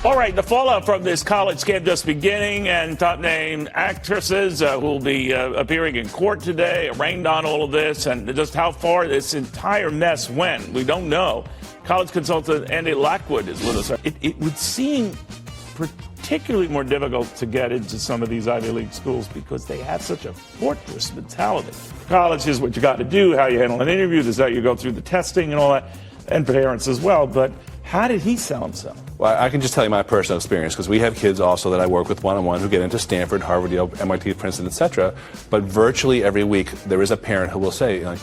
All right, the fallout from this college scam just beginning, and top-name actresses who will be appearing in court today arraigned on all of this, and just how far this entire mess went, we don't know. College consultant Andy Lockwood is with us. It would seem particularly more difficult to get into some of these Ivy League schools because they have such a fortress mentality. College is what you got to do, how you handle an interview, this is how you go through the testing and all that, and parents as well. But how did he sell himself? Well, I can just tell you my personal experience, because we have kids also that I work with one-on-one who get into Stanford, Harvard, Yale, MIT, Princeton, etc. But virtually every week there is a parent who will say, like,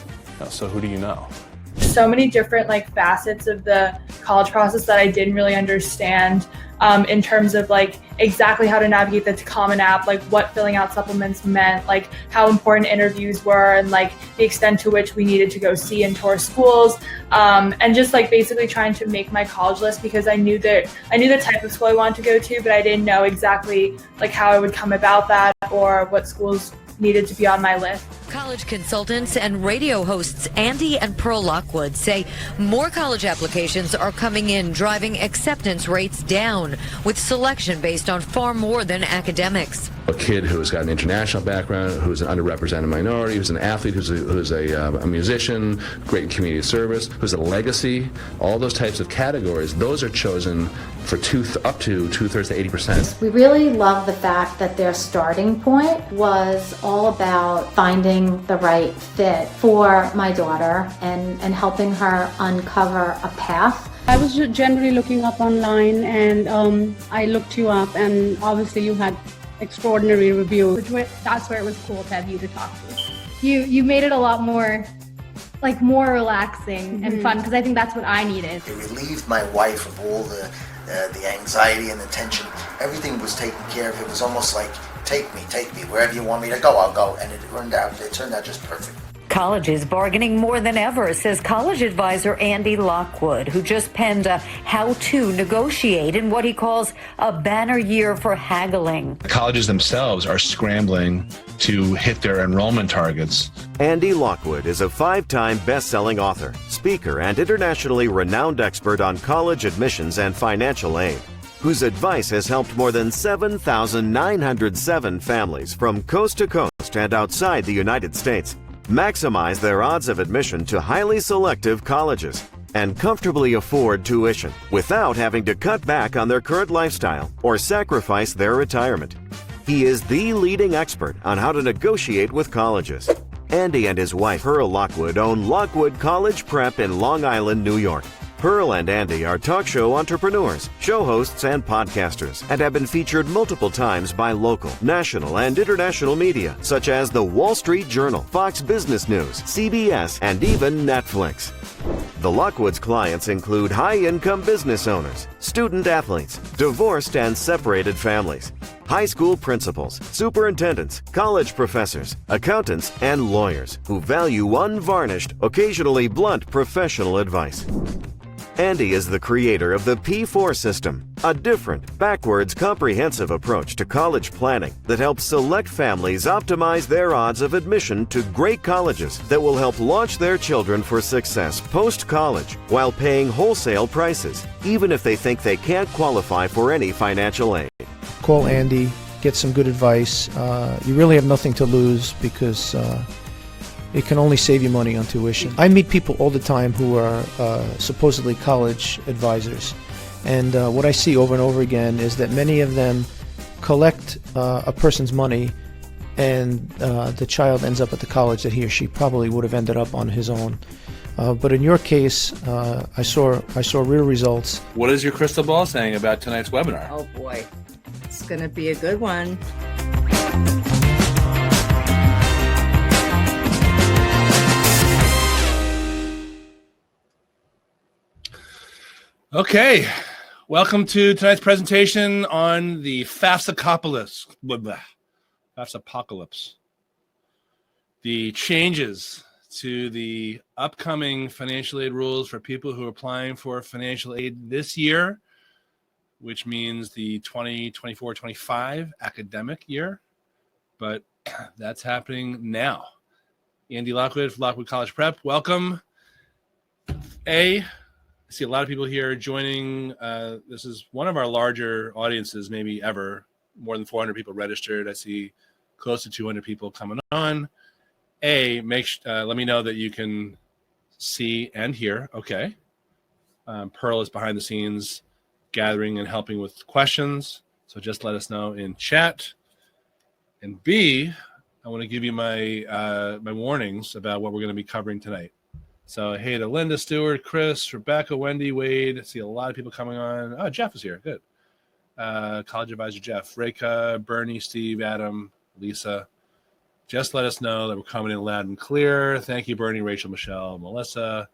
so who do you know? So many different facets of the college process that I didn't really understand in terms of exactly how to navigate the Common App, what filling out supplements meant, how important interviews were, and the extent to which we needed to go see and tour schools, and just basically trying to make my college list, because I knew the type of school I wanted to go to, but I didn't know exactly how I would come about that or what schools needed to be on my list. College consultants and radio hosts Andy and Pearl Lockwood say more college applications are coming in, driving acceptance rates down, with selection based on far more than academics. A kid who's got an international background, who's an underrepresented minority, who's an athlete, who's a musician, great in community service, who's a legacy, all those types of categories, those are chosen for up to 2/3 to 80%. We really love the fact that their starting point was all about finding the right fit for my daughter and helping her uncover a path. I was generally looking up online, and I looked you up, and obviously you had extraordinary reviews. That's where it was cool to have you to talk to. You made it a lot more relaxing and fun, because I think that's what I needed. It relieved my wife of all the anxiety and the tension. Everything was taken care of. It was almost like, take me, wherever you want me to go, I'll go. And it turned out just perfect. College is bargaining more than ever, says college advisor Andy Lockwood, who just penned a how-to negotiate in what he calls a banner year for haggling. Colleges themselves are scrambling to hit their enrollment targets. Andy Lockwood is a 5-time best-selling author, speaker, and internationally renowned expert on college admissions and financial aid, whose advice has helped more than 7,907 families from coast to coast and outside the United States maximize their odds of admission to highly selective colleges and comfortably afford tuition without having to cut back on their current lifestyle or sacrifice their retirement. He is the leading expert on how to negotiate with colleges. Andy and his wife, Pearl Lockwood, own Lockwood College Prep in Long Island, New York. Pearl and Andy are talk show entrepreneurs, show hosts, and podcasters, and have been featured multiple times by local, national, and international media, such as The Wall Street Journal, Fox Business News, CBS, and even Netflix. The Lockwoods' clients include high-income business owners, student athletes, divorced and separated families, high school principals, superintendents, college professors, accountants, and lawyers who value unvarnished, occasionally blunt professional advice. Andy is the creator of the P4 system, a different, backwards, comprehensive approach to college planning that helps select families optimize their odds of admission to great colleges that will help launch their children for success post-college while paying wholesale prices, even if they think they can't qualify for any financial aid. Call Andy, get some good advice. You really have nothing to lose, because it can only save you money on tuition. I meet people all the time who are supposedly college advisors, and what I see over and over again is that many of them collect a person's money, and the child ends up at the college that he or she probably would have ended up on his own. But in your case, I saw real results. What is your crystal ball saying about tonight's webinar? Oh boy, it's going to be a good one. Okay, welcome to tonight's presentation on the FAFSA apocalypse. The changes to the upcoming financial aid rules for people who are applying for financial aid this year, which means the 2024-25 academic year, but that's happening now. Andy Lockwood, Lockwood College Prep, welcome. see a lot of people here joining. This is one of our larger audiences, maybe ever. More than 400 people registered. I see close to 200 people coming on. Let me know that you can see and hear. Okay. Pearl is behind the scenes gathering and helping with questions. So just let us know in chat. And B, I want to give you my my warnings about what we're going to be covering tonight. So hey to Linda, Stewart, Chris, Rebecca, Wendy, Wade. I see a lot of people coming on. Oh, Jeff is here. Good. College advisor Jeff, Reka, Bernie, Steve, Adam, Lisa. Just let us know that we're coming in loud and clear. Thank you, Bernie, Rachel, Michelle, Melissa,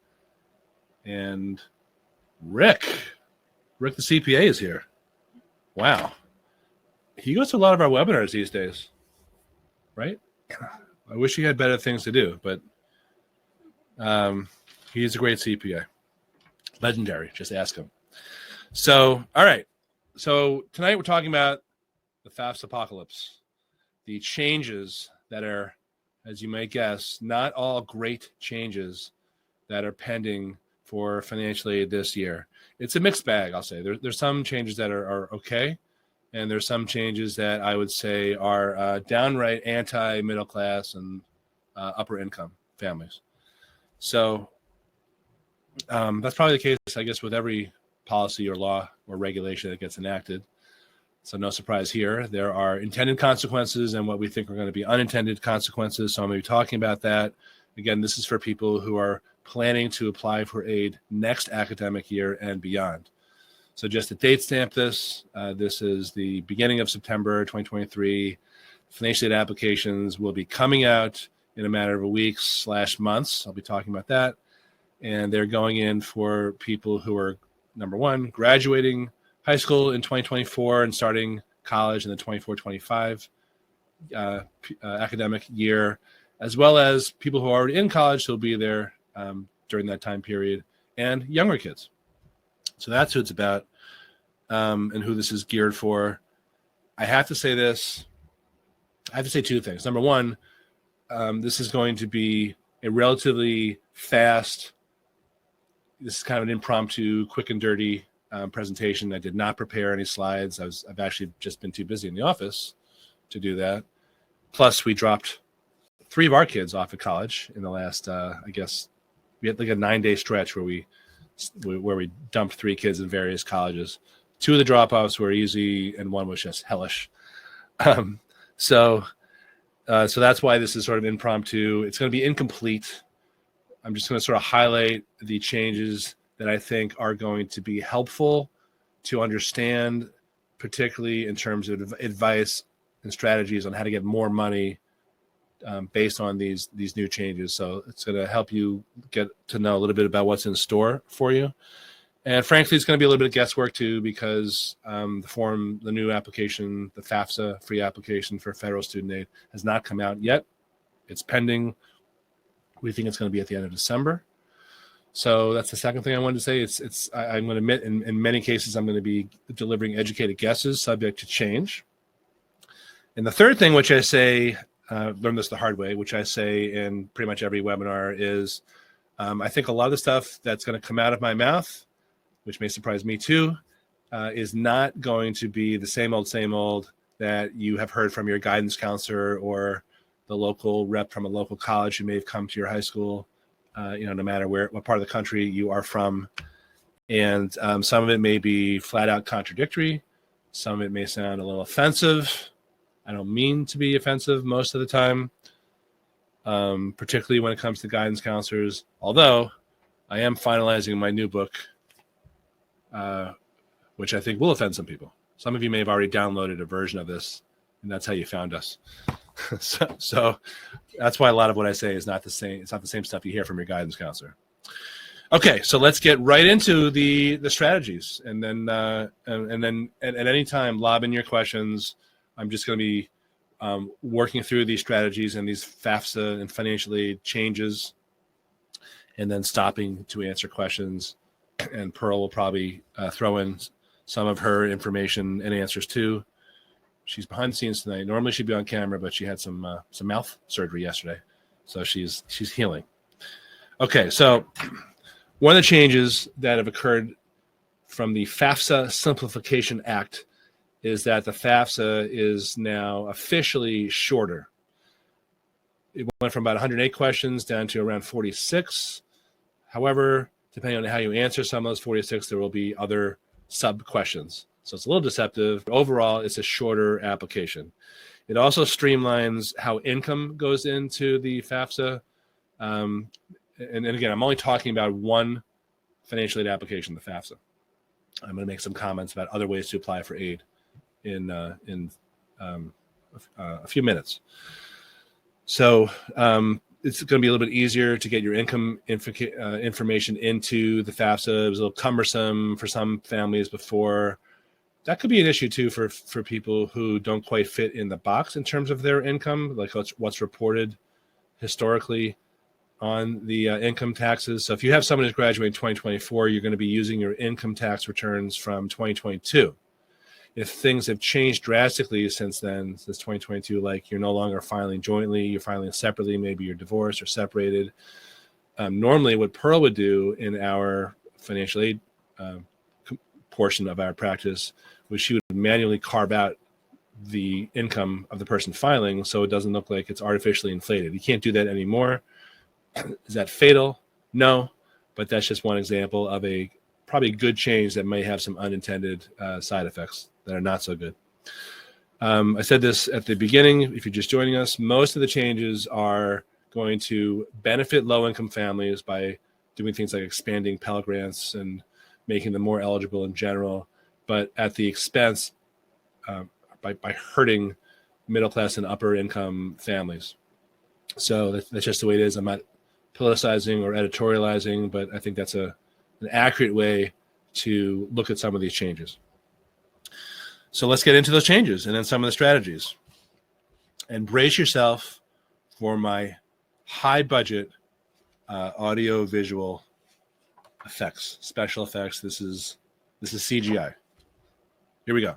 and Rick. Rick, the CPA, is here. Wow. He goes to a lot of our webinars these days, right? I wish he had better things to do, but he's a great CPA. Legendary. Just ask him. So, all right. So tonight we're talking about the FAFSA apocalypse, the changes that are, as you might guess, not all great changes that are pending for financial aid this year. It's a mixed bag, I'll say. There's some changes that are okay, and there's some changes that I would say are downright anti-middle class and upper income families. So that's probably the case, I guess, with every policy or law or regulation that gets enacted. So no surprise here. There are intended consequences and what we think are going to be unintended consequences. So I'm going to be talking about that. Again, this is for people who are planning to apply for aid next academic year and beyond. So just to date stamp this, this is the beginning of September 2023. Financial aid applications will be coming out in a matter of a weeks/months. I'll be talking about that. And they're going in for people who are, number one, graduating high school in 2024 and starting college in the 24-25 academic year, as well as people who are already in college who will be there during that time period, and younger kids. So that's who it's about and who this is geared for. I have to say this. I have to say two things. Number one, this is going to be a relatively fast, this is kind of an impromptu, quick and dirty presentation. I did not prepare any slides. I've actually just been too busy in the office to do that. Plus, we dropped 3 of our kids off at college in the last, I guess, we had like a 9-day stretch where we dumped 3 kids in various colleges. 2 of the drop-offs were easy, and 1 was just hellish. So that's why this is sort of impromptu. It's going to be incomplete. I'm just going to sort of highlight the changes that I think are going to be helpful to understand, particularly in terms of advice and strategies on how to get more money based on these new changes. So it's going to help you get to know a little bit about what's in store for you. And frankly, it's going to be a little bit of guesswork too, because the new application, the FAFSA free application for federal student aid, has not come out yet. It's pending. We think it's going to be at the end of December. So that's the second thing I wanted to say. I'm going to admit in many cases I'm going to be delivering educated guesses subject to change. And the third thing, which I say, learned this the hard way, which I say in pretty much every webinar, is I think a lot of the stuff that's going to come out of my mouth, which may surprise me too, is not going to be the same old that you have heard from your guidance counselor or the local rep from a local college who may have come to your high school, no matter what part of the country you are from. And some of it may be flat out contradictory. Some of it may sound a little offensive. I don't mean to be offensive most of the time, particularly when it comes to guidance counselors, although I am finalizing my new book, which I think will offend some people. Some of you may have already downloaded a version of this, and that's how you found us. so that's why a lot of what I say is not the same. It's not the same stuff you hear from your guidance counselor. Okay, so let's get right into the strategies, and then at any time lob in your questions. I'm just going to be working through these strategies and these FAFSA and financial aid changes, and then stopping to answer questions. And Pearl will probably throw in some of her information and answers too. She's behind the scenes tonight. Normally she'd be on camera, but she had some mouth surgery yesterday, so she's healing. Okay, so One of the changes that have occurred from the FAFSA Simplification Act is that the FAFSA is now officially shorter. It went from about 108 questions down to around 46. However, depending on how you answer some of those 46, there will be other sub-questions. So it's a little deceptive. Overall, it's a shorter application. It also streamlines how income goes into the FAFSA. And again, I'm only talking about one financial aid application, the FAFSA. I'm going to make some comments about other ways to apply for aid in a few minutes. So it's going to be a little bit easier to get your income information into the FAFSA. It was a little cumbersome for some families before. That could be an issue too for people who don't quite fit in the box in terms of their income, like what's reported historically on the income taxes. So if you have someone who's graduating in 2024, you're going to be using your income tax returns from 2022. If things have changed drastically since then, since 2022, like you're no longer filing jointly, you're filing separately, maybe you're divorced or separated. Normally what Pearl would do in our financial aid portion of our practice was she would manually carve out the income of the person filing so it doesn't look like it's artificially inflated. You can't do that anymore. Is that fatal? No, but that's just one example of a probably good change that may have some unintended side effects that are not so good. I said this at the beginning. If you're just joining us, most of the changes are going to benefit low-income families by doing things like expanding Pell Grants and making them more eligible in general, but at the expense by hurting middle-class and upper-income families. So that's just the way it is. I'm not politicizing or editorializing, but I think that's an accurate way to look at some of these changes. So let's get into those changes and then some of the strategies. And brace yourself for my high budget audio visual effects, special effects. This is CGI. Here we go.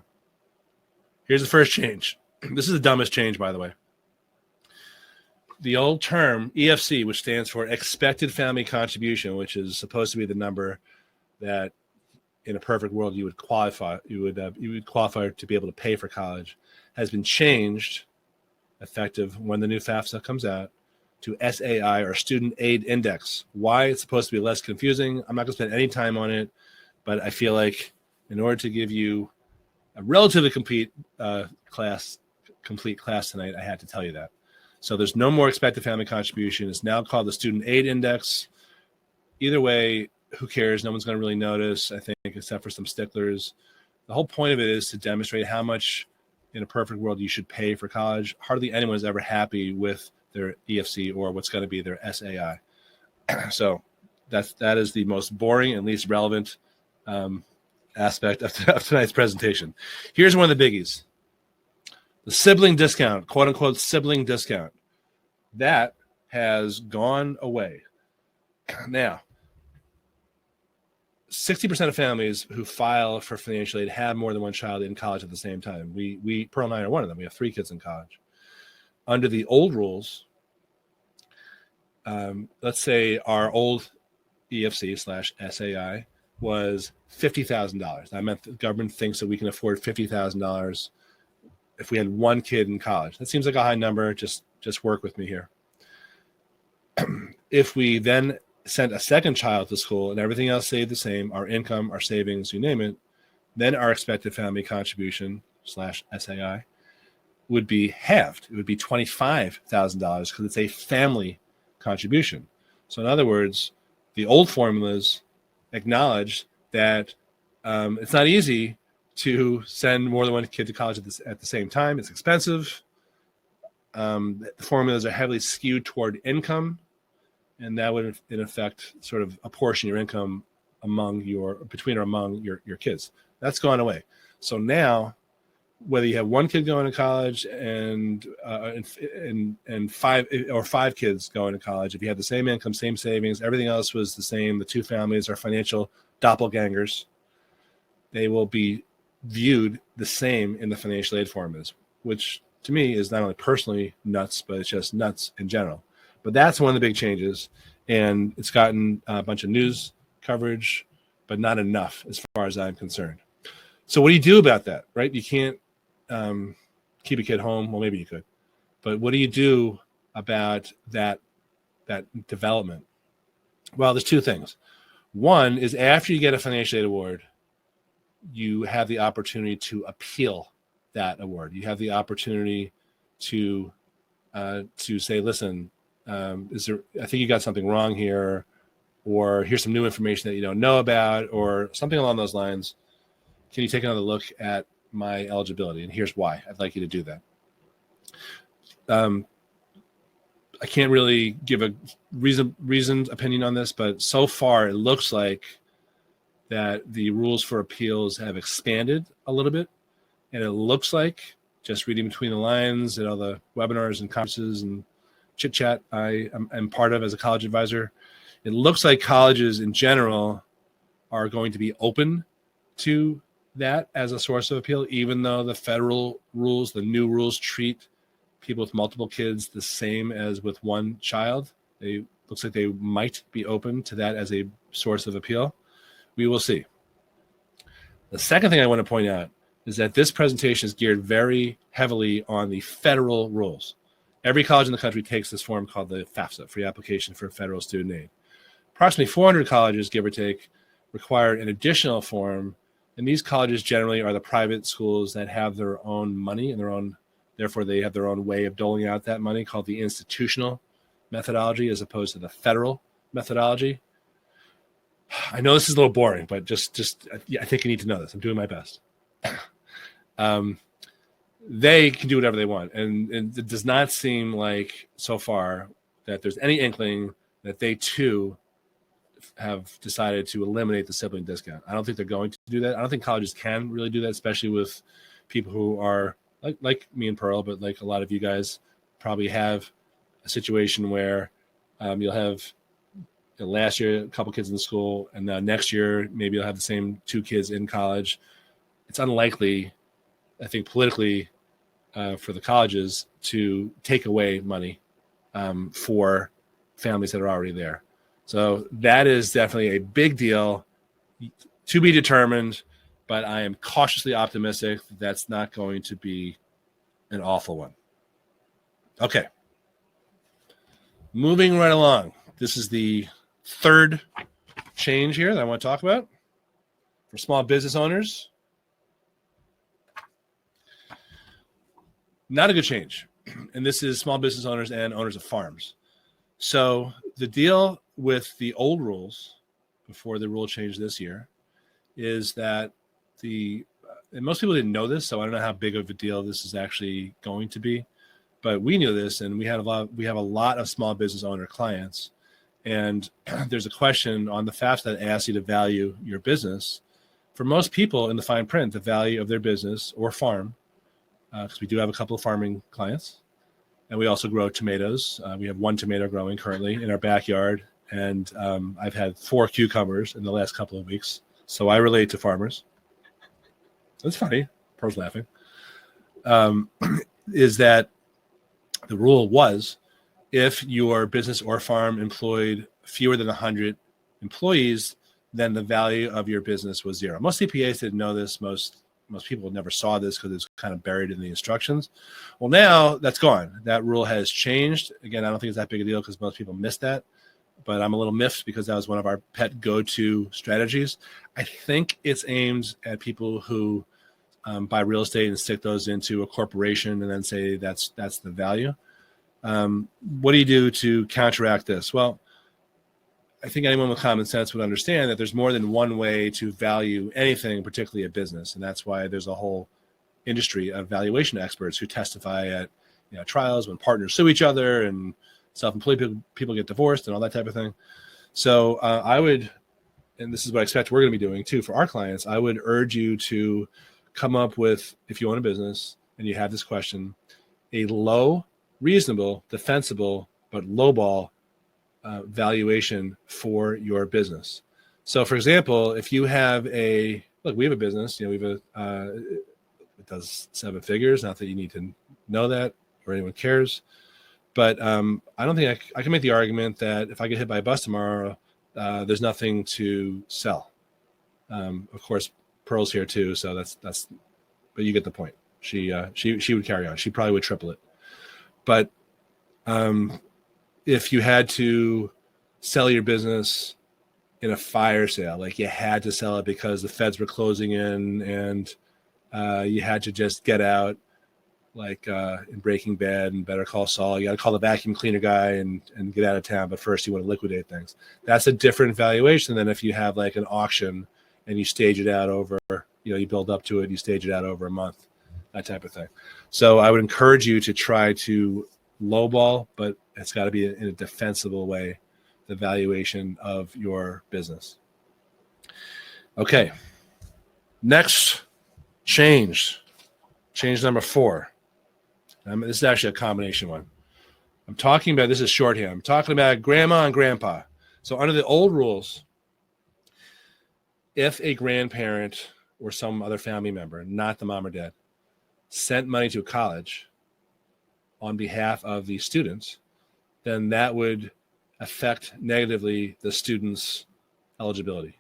Here's the first change. This is the dumbest change, by the way. The old term EFC, which stands for expected family contribution, which is supposed to be the number that in a perfect world you would qualify to be able to pay for college, has been changed, effective when the new FAFSA comes out, to SAI, or Student Aid Index. Why? It's supposed to be less confusing. I'm not going to spend any time on it, but I feel like in order to give you a relatively complete class tonight, I had to tell you that. So there's no more expected family contribution. It's now called the Student Aid Index. Either way, who cares? No one's going to really notice, I think, except for some sticklers. The whole point of it is to demonstrate how much, in a perfect world, you should pay for college. Hardly anyone is ever happy with their EFC or what's going to be their SAI. So that is the most boring and least relevant aspect of tonight's presentation. Here's one of the biggies. The sibling discount, quote unquote sibling discount, that has gone away. Now, 60% of families who file for financial aid have more than one child in college at the same time. Pearl and I are one of them. We have 3 kids in college. Under the old rules, let's say our old EFC/SAI was $50,000. That meant the government thinks that we can afford $50,000 if we had one kid in college. That seems like a high number. Just work with me here. If we then sent a second child to school and everything else stayed the same, our income, our savings, you name it, then our expected family contribution/SAI would be halved. It would be $25,000 because it's a family contribution. So in other words, the old formulas acknowledge that it's not easy to send more than one kid to college at the same time. It's expensive. The formulas are heavily skewed toward income, and that would, in effect, sort of apportion your income among your kids. That's gone away. So now, whether you have one kid going to college and 5 kids going to college, if you have the same income, same savings, everything else was the same, the 2 families are financial doppelgangers, they will be viewed the same in the financial aid formulas, which to me is not only personally nuts, but it's just nuts in general. But that's one of the big changes, and it's gotten a bunch of news coverage, but not enough as far as I'm concerned. So what do you do about that, right? You can't keep a kid home. Well, maybe you could, but what do you do about that development? Well, there's two things. One is after you get a financial aid award, you have the opportunity to appeal that award. You have the opportunity to say, listen, I think you got something wrong here, or here's some new information that you don't know about, or something along those lines. Can you take another look at my eligibility? And here's why I'd like you to do that. I can't really give a reasoned opinion on this, but so far it looks like that the rules for appeals have expanded a little bit. And it looks like, just reading between the lines and all the webinars and conferences and chit chat I'm part of as a college advisor, it looks like colleges in general are going to be open to that as a source of appeal, even though the federal rules, the new rules, treat people with multiple kids the same as with one child. They looks like they might be open to that as a source of appeal. We will see. The second thing I want to point out is that this presentation is geared very heavily on the federal rules. Every college in the country takes this form called the FAFSA, Free Application for Federal Student Aid. Approximately 400 colleges, give or take, require an additional form, and these colleges generally are the private schools that have their own money and therefore they have their own way of doling out that money, called the institutional methodology as opposed to the federal methodology. I know this is a little boring, but I think you need to know this. I'm doing my best. They can do whatever they want, and it does not seem like so far that there's any inkling that they too have decided to eliminate the sibling discount. I don't think they're going to do that. I don't think colleges can really do that, especially with people who are like me and Pearl, but like a lot of you guys probably have a situation where you'll have last year a couple kids in school, and next year maybe you'll have the same two kids in college. It's unlikely, I think, politically for the colleges to take away money for families that are already there. So that is definitely a big deal, to be determined, but I am cautiously optimistic that that's not going to be an awful one. Okay. Moving right along. This is the third change here that I want to talk about for small business owners. Not a good change. And this is small business owners and owners of farms. So the deal with the old rules before the rule change this year is that and most people didn't know this, so I don't know how big of a deal this is actually going to be, but we knew this, and we have a lot of small business owner clients, and there's a question on the FAFSA that asks you to value your business. For most people in the fine print, the value of their business or farm, because we do have a couple of farming clients, and we also grow tomatoes. We have one tomato growing currently in our backyard, and I've had 4 cucumbers in the last couple of weeks. So I relate to farmers. That's funny. Pearl's laughing. Is that the rule was if your business or farm employed fewer than 100 employees, then the value of your business was 0. Most CPAs didn't know this. Most people never saw this because it's kind of buried in the instructions. Well, now that's gone. That rule has changed. Again, I don't think it's that big a deal because most people missed that, but I'm a little miffed because that was one of our pet go-to strategies. I think it's aimed at people who buy real estate and stick those into a corporation and then say that's the value. What do you do to counteract this? Well, I think anyone with common sense would understand that there's more than one way to value anything, particularly a business. And that's why there's a whole industry of valuation experts who testify at trials when partners sue each other and self-employed people get divorced and all that type of thing. So I would, and this is what I expect we're going to be doing too for our clients, I would urge you to come up with, if you own a business and you have this question, a low, reasonable, defensible, but lowball valuation for your business. So for example, if you have we have a business, we have it does 7 figures, not that you need to know that or anyone cares, but I don't think I can make the argument that if I get hit by a bus tomorrow, there's nothing to sell. Of course, Pearl's here too, so that's. But you get the point. She would carry on. She probably would triple it. But if you had to sell your business in a fire sale, like you had to sell it because the feds were closing in and you had to just get out, like in Breaking Bad and Better Call Saul, you got to call the vacuum cleaner guy and get out of town. But first you want to liquidate things. That's a different valuation than if you have like an auction and you stage it out over, you build up to it, you stage it out over a month, that type of thing. So I would encourage you to try to lowball, but it's got to be in a defensible way, the valuation of your business. Okay. Next change number 4. This is actually a combination one. I'm talking about, this is shorthand. I'm talking about grandma and grandpa. So under the old rules, if a grandparent or some other family member, not the mom or dad, sent money to a college on behalf of the students, then that would affect negatively the student's eligibility.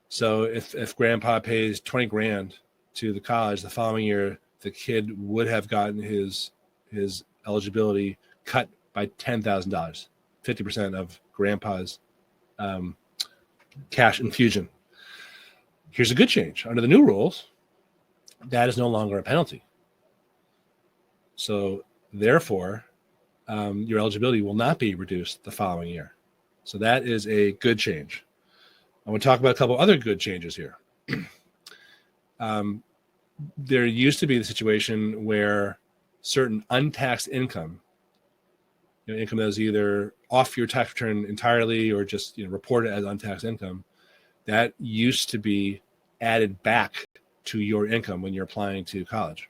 So if grandpa pays 20 grand to the college, the following year, the kid would have gotten his eligibility cut by $10,000, 50% of grandpa's cash infusion. Here's a good change. Under the new rules, that is no longer a penalty. So therefore, your eligibility will not be reduced the following year. So that is a good change. I want to talk about a couple other good changes here. There used to be the situation where certain untaxed income, income that was either off your tax return entirely or just reported as untaxed income, that used to be added back to your income when you're applying to college.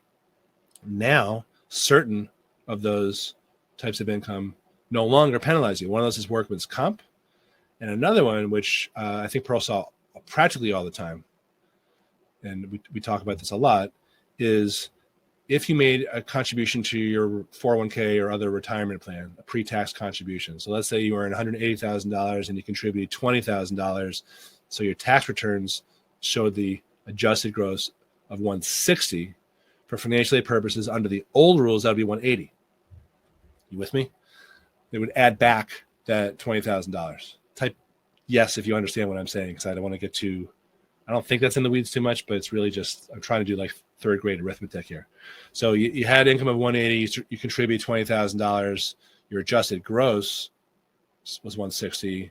Now, certain of those types of income no longer penalize you. One of those is workman's comp, and another one, which I think Pearl saw practically all the time, and we talk about this a lot, is if you made a contribution to your 401k or other retirement plan, a pre-tax contribution. So let's say you earn $180,000 and you contributed $20,000. So your tax returns showed the adjusted gross of $160. For financial aid purposes, under the old rules, that would be $180. You with me? They would add back that $20,000. Type yes if you understand what I'm saying, because I don't want to get too, I don't think that's in the weeds too much, but it's really just, I'm trying to do like third grade arithmetic here. So you had income of $180, you contribute $20,000, your adjusted gross was $160,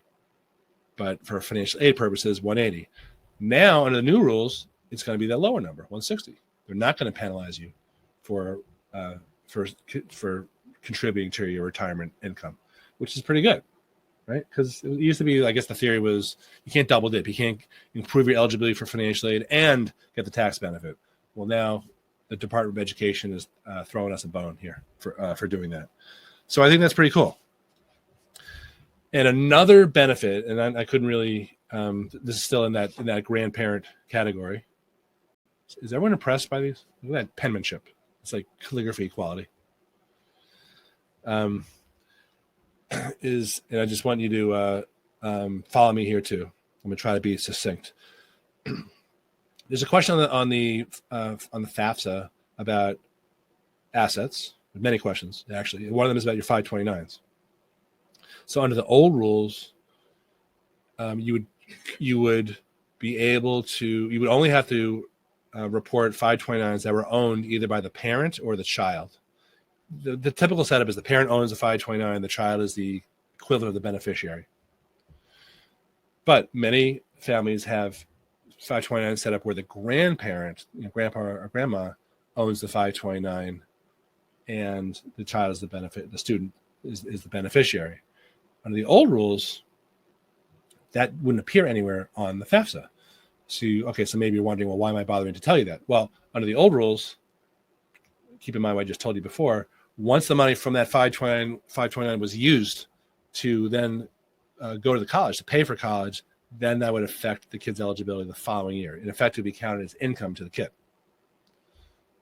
but for financial aid purposes, $180. Now, under the new rules, it's going to be that lower number, $160. They're not going to penalize you for contributing to your retirement income, which is pretty good, right? Because it used to be, I guess the theory was you can't double dip. You can't improve your eligibility for financial aid and get the tax benefit. Well, now the Department of Education is throwing us a bone here for doing that. So I think that's pretty cool. And another benefit, and I couldn't really, this is still in that grandparent category. Is everyone impressed by these? Look at that penmanship. It's like calligraphy quality. And I just want you to follow me here too. I'm going to try to be succinct. There's a question on the FAFSA about assets. Many questions, actually. One of them is about your 529s. So under the old rules, you would be able to, you would only have to report 529s that were owned either by the parent or the child. The typical setup is the parent owns the 529, the child is the equivalent of the beneficiary. But many families have 529 set up where the grandparent, grandpa or grandma, owns the 529 and the child is the benefit, the student is the beneficiary. Under the old rules, that wouldn't appear anywhere on the FAFSA. So maybe you're wondering, well, why am I bothering to tell you that? Well, under the old rules, keep in mind what I just told you before, once the money from that 529 was used to then go to the college, to pay for college, then that would affect the kid's eligibility the following year. In effect, it would be counted as income to the kid.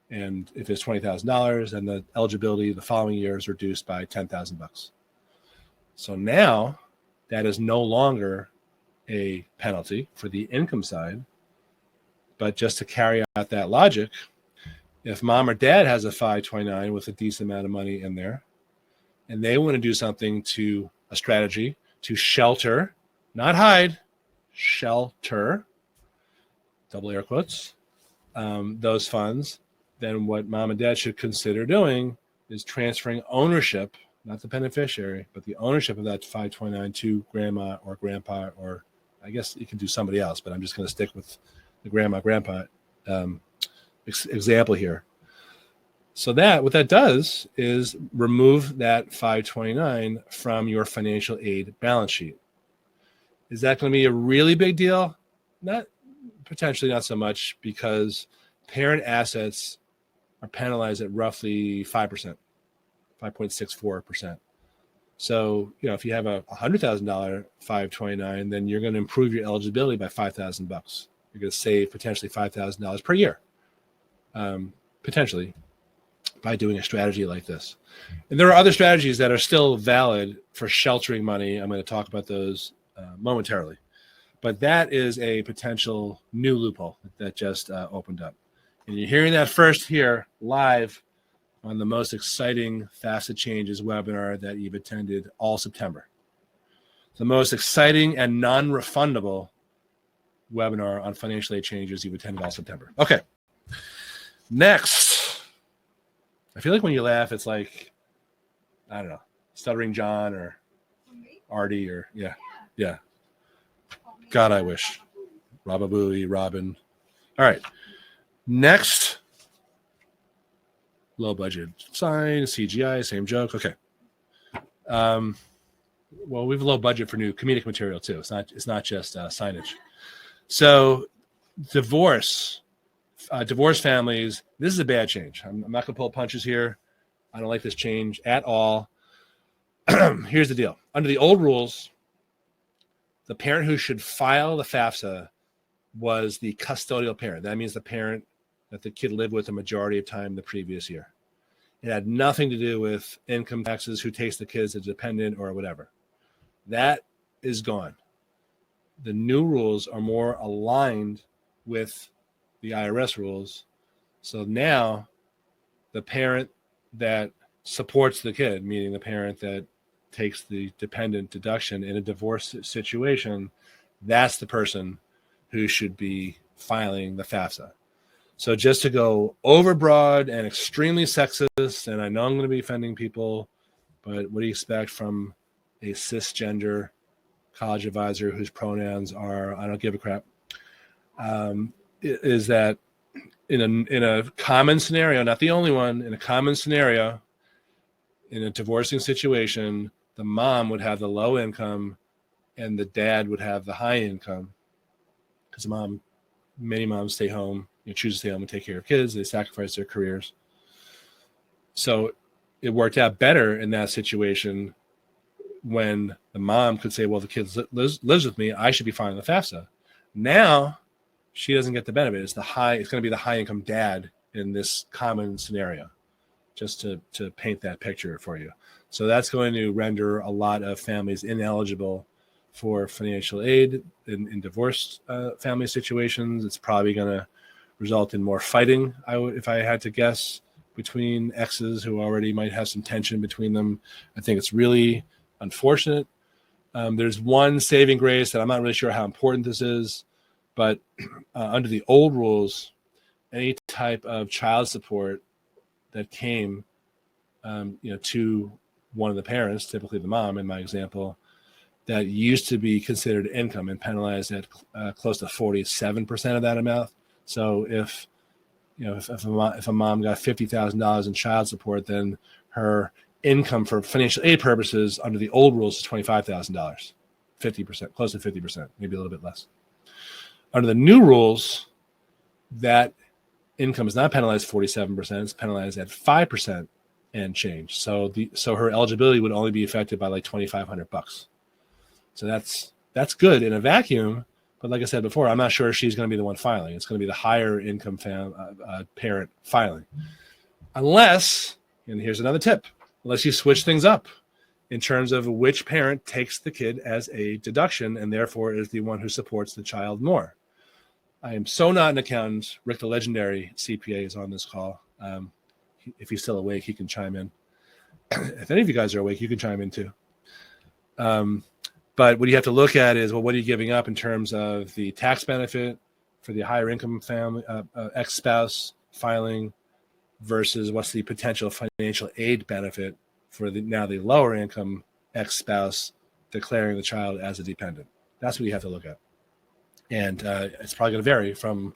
And if it's $20,000, then the eligibility the following year is reduced by $10,000. So now that is no longer a penalty for the income side. But just to carry out that logic, if mom or dad has a 529 with a decent amount of money in there, and they want to do something to a strategy to shelter, not hide, shelter, double air quotes, those funds, then what mom and dad should consider doing is transferring ownership, not the beneficiary, but the ownership of that 529 to grandma or grandpa, or I guess you can do somebody else, but I'm just going to stick with the grandma, grandpa example here. So that what that does is remove that 529 from your financial aid balance sheet. Is that going to be a really big deal? Potentially not so much, because parent assets are penalized at roughly 5%, 5.64%. So, if you have a $100,000 529, then you're going to improve your eligibility by $5,000. You're going to save potentially $5,000 per year, potentially, by doing a strategy like this. And there are other strategies that are still valid for sheltering money. I'm going to talk about those momentarily. But that is a potential new loophole that just opened up. And you're hearing that first here live on the most exciting FAFSA changes webinar that you've attended all September. The most exciting and non-refundable webinar on financial aid changes you've attended all September. Okay. Next. I feel like when you laugh, it's like, I don't know, Stuttering John or Artie or, yeah. God, I wish. Robabooey, Robin. All right. Next. Low budget sign, CGI, same joke. Okay. Well, we have a low budget for new comedic material too. It's not just signage. So divorce families, this is a bad change. I'm not going to pull punches here. I don't like this change at all. Here's the deal. Under the old rules, the parent who should file the FAFSA was the custodial parent. That means the parent that the kid lived with the majority of time the previous year. It had nothing to do with income taxes, who takes the kids as dependent or whatever. That is gone. The new rules are more aligned with the IRS rules. So now the parent that supports the kid, meaning the parent that takes the dependent deduction in a divorce situation, that's the person who should be filing the FAFSA. So just to go overbroad and extremely sexist, and I know I'm going to be offending people, but what do you expect from a cisgender college advisor whose pronouns are, I don't give a crap, is that in a common scenario, not the only one, in a common scenario, in a divorcing situation, the mom would have the low income and the dad would have the high income, because many moms stay home, choose to stay home and take care of kids. They sacrifice their careers. So it worked out better in that situation when the mom could say, well, the kid lives with me, I should be filing the FAFSA. Now she doesn't get the benefit. It's going to be the high income dad in this common scenario, just to paint that picture for you. So that's going to render a lot of families ineligible for financial aid in divorced family situations. It's probably going to result in more fighting, if I had to guess, between exes who already might have some tension between them. I think it's really unfortunate. There's one saving grace that I'm not really sure how important this is, but under the old rules, any type of child support that came to one of the parents, typically the mom in my example, that used to be considered income and penalized at close to 47% of that amount. So if a mom got $50,000 in child support, then her income for financial aid purposes under the old rules is $25,000, 50%, close to 50%, maybe a little bit less. Under the new rules, that income is not penalized 47%; it's penalized at 5% and change. So her eligibility would only be affected by like $2,500. So that's good in a vacuum. But like I said before, I'm not sure she's going to be the one filing. It's going to be the higher income parent filing. Unless, and here's another tip, unless you switch things up in terms of which parent takes the kid as a deduction and therefore is the one who supports the child more. I am so not an accountant. Rick, the legendary CPA, is on this call. If he's still awake, he can chime in. If any of you guys are awake, you can chime in too. But what you have to look at is, well, what are you giving up in terms of the tax benefit for the higher income family, ex-spouse filing versus what's the potential financial aid benefit for the lower income ex-spouse declaring the child as a dependent. That's what you have to look at. And it's probably going to vary from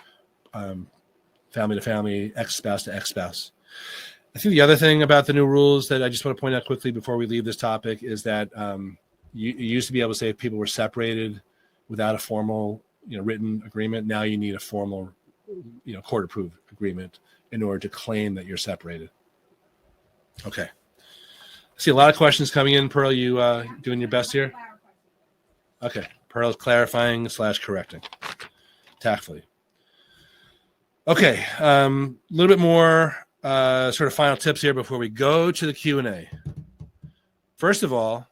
family to family, ex-spouse to ex-spouse. I think the other thing about the new rules that I just want to point out quickly before we leave this topic is that you used to be able to say if people were separated without a formal, written agreement. Now you need a formal, court-approved agreement in order to claim that you're separated. Okay. I see a lot of questions coming in. Pearl, you doing your best here? Okay. Pearl's clarifying / correcting tactfully. Okay. A little bit more sort of final tips here before we go to the Q&A. First of all,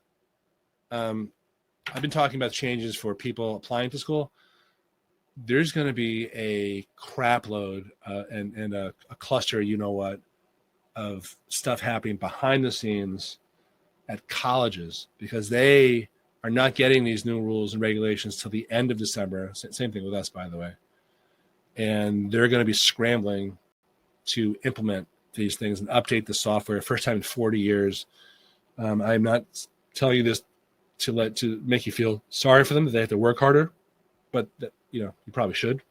I've been talking about changes for people applying to school. There's going to be a crap load and a cluster, of stuff happening behind the scenes at colleges because they are not getting these new rules and regulations till the end of December. Same thing with us, by the way. And they're going to be scrambling to implement these things and update the software. First time in 40 years. I'm not telling you this to make you feel sorry for them that they have to work harder, but you probably should.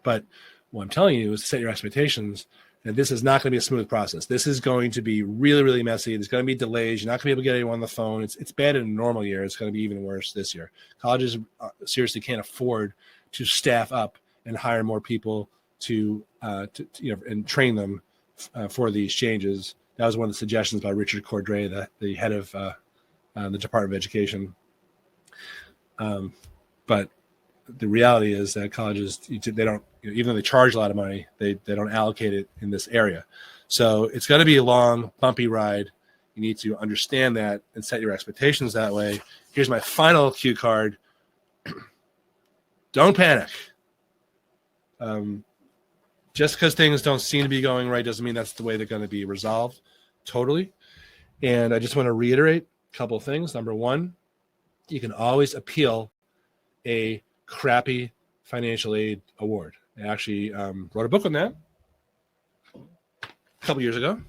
But what I'm telling you is to set your expectations that this is not going to be a smooth process. This is going to be really, really messy. There's going to be delays. You're not going to be able to get anyone on the phone. It's bad in a normal year. It's going to be even worse this year. Colleges seriously can't afford to staff up and hire more people to and train them for these changes. That was one of the suggestions by Richard Cordray, the head of the Department of Education. But the reality is that colleges, they don't, even though they charge a lot of money, they don't allocate it in this area. So it's going to be a long, bumpy ride. You need to understand that and set your expectations that way. Here's my final cue card. Don't panic. Just because things don't seem to be going right doesn't mean that's the way they're going to be resolved totally. And I just want to reiterate a couple of things. Number one, you can always appeal a crappy financial aid award. I actually wrote a book on that a couple years ago,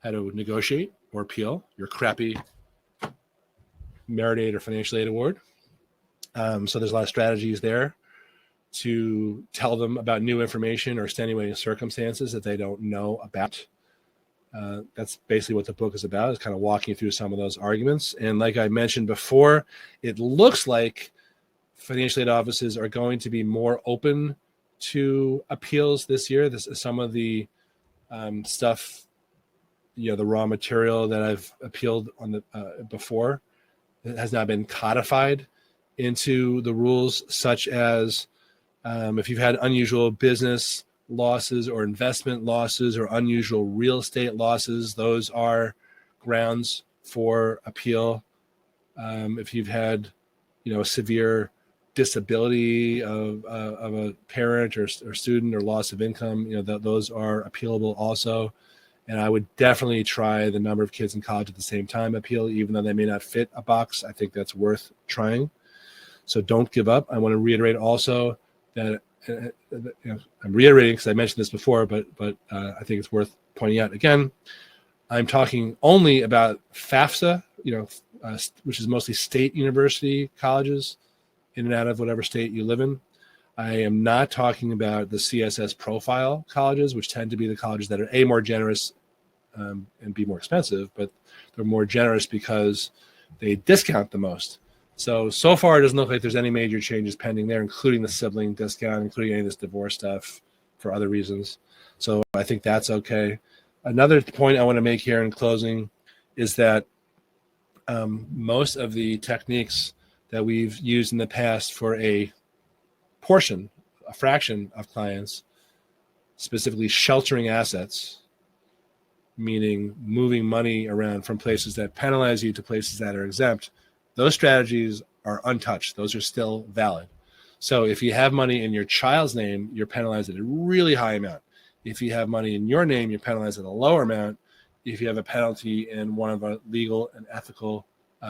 how to negotiate or appeal your crappy merit aid or financial aid award. So there's a lot of strategies there to tell them about new information or extenuating circumstances that they don't know about. That's basically what the book is about, is kind of walking through some of those arguments. And like I mentioned before, it looks like financial aid offices are going to be more open to appeals this year. This is some of the stuff, the raw material that I've appealed on the before that has now been codified into the rules, such as if you've had unusual business losses or investment losses or unusual real estate losses, those are grounds for appeal. If you've had, a severe disability of a parent or student or loss of income, those are appealable also. And I would definitely try the number of kids in college at the same time appeal, even though they may not fit a box. I think that's worth trying. So don't give up. I want to reiterate also that I'm reiterating because I mentioned this before, but I think it's worth pointing out again. I'm talking only about FAFSA, which is mostly state university colleges in and out of whatever state you live in. I am not talking about the CSS profile colleges, which tend to be the colleges that are more generous and be more expensive, but they're more generous because they discount the most. So far, it doesn't look like there's any major changes pending there, including the sibling discount, including any of this divorce stuff for other reasons. So I think that's okay. Another point I want to make here in closing is that most of the techniques that we've used in the past for a fraction of clients, specifically sheltering assets, meaning moving money around from places that penalize you to places that are exempt, those strategies are untouched. Those are still valid. So if you have money in your child's name, you're penalized at a really high amount. If you have money in your name, you're penalized at a lower amount. If you have a penalty in one of our legal and ethical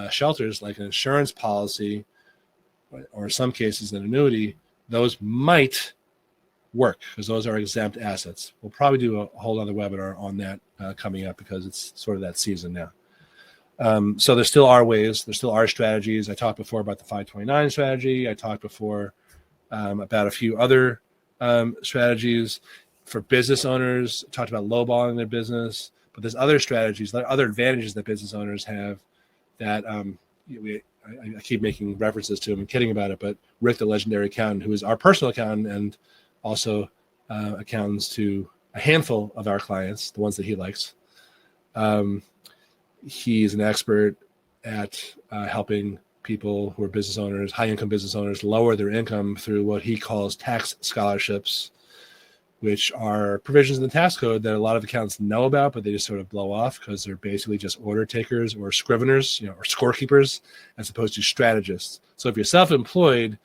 shelters, like an insurance policy, or in some cases an annuity, those might work because those are exempt assets. We'll probably do a whole other webinar on that coming up because it's sort of that season now. So there still are ways, there still are strategies. I talked before about the 529 strategy. I talked before about a few other strategies for business owners. I talked about lowballing their business, but there's other strategies, other advantages that business owners have that I keep making references to him and kidding about it, but Rick, the legendary accountant, who is our personal accountant and also accountants to a handful of our clients, the ones that he likes. He's an expert at helping people who are business owners, high-income business owners, lower their income through what he calls tax scholarships, which are provisions in the tax code that a lot of accountants know about, but they just sort of blow off because they're basically just order takers or scriveners, or scorekeepers, as opposed to strategists. So if you're self-employed,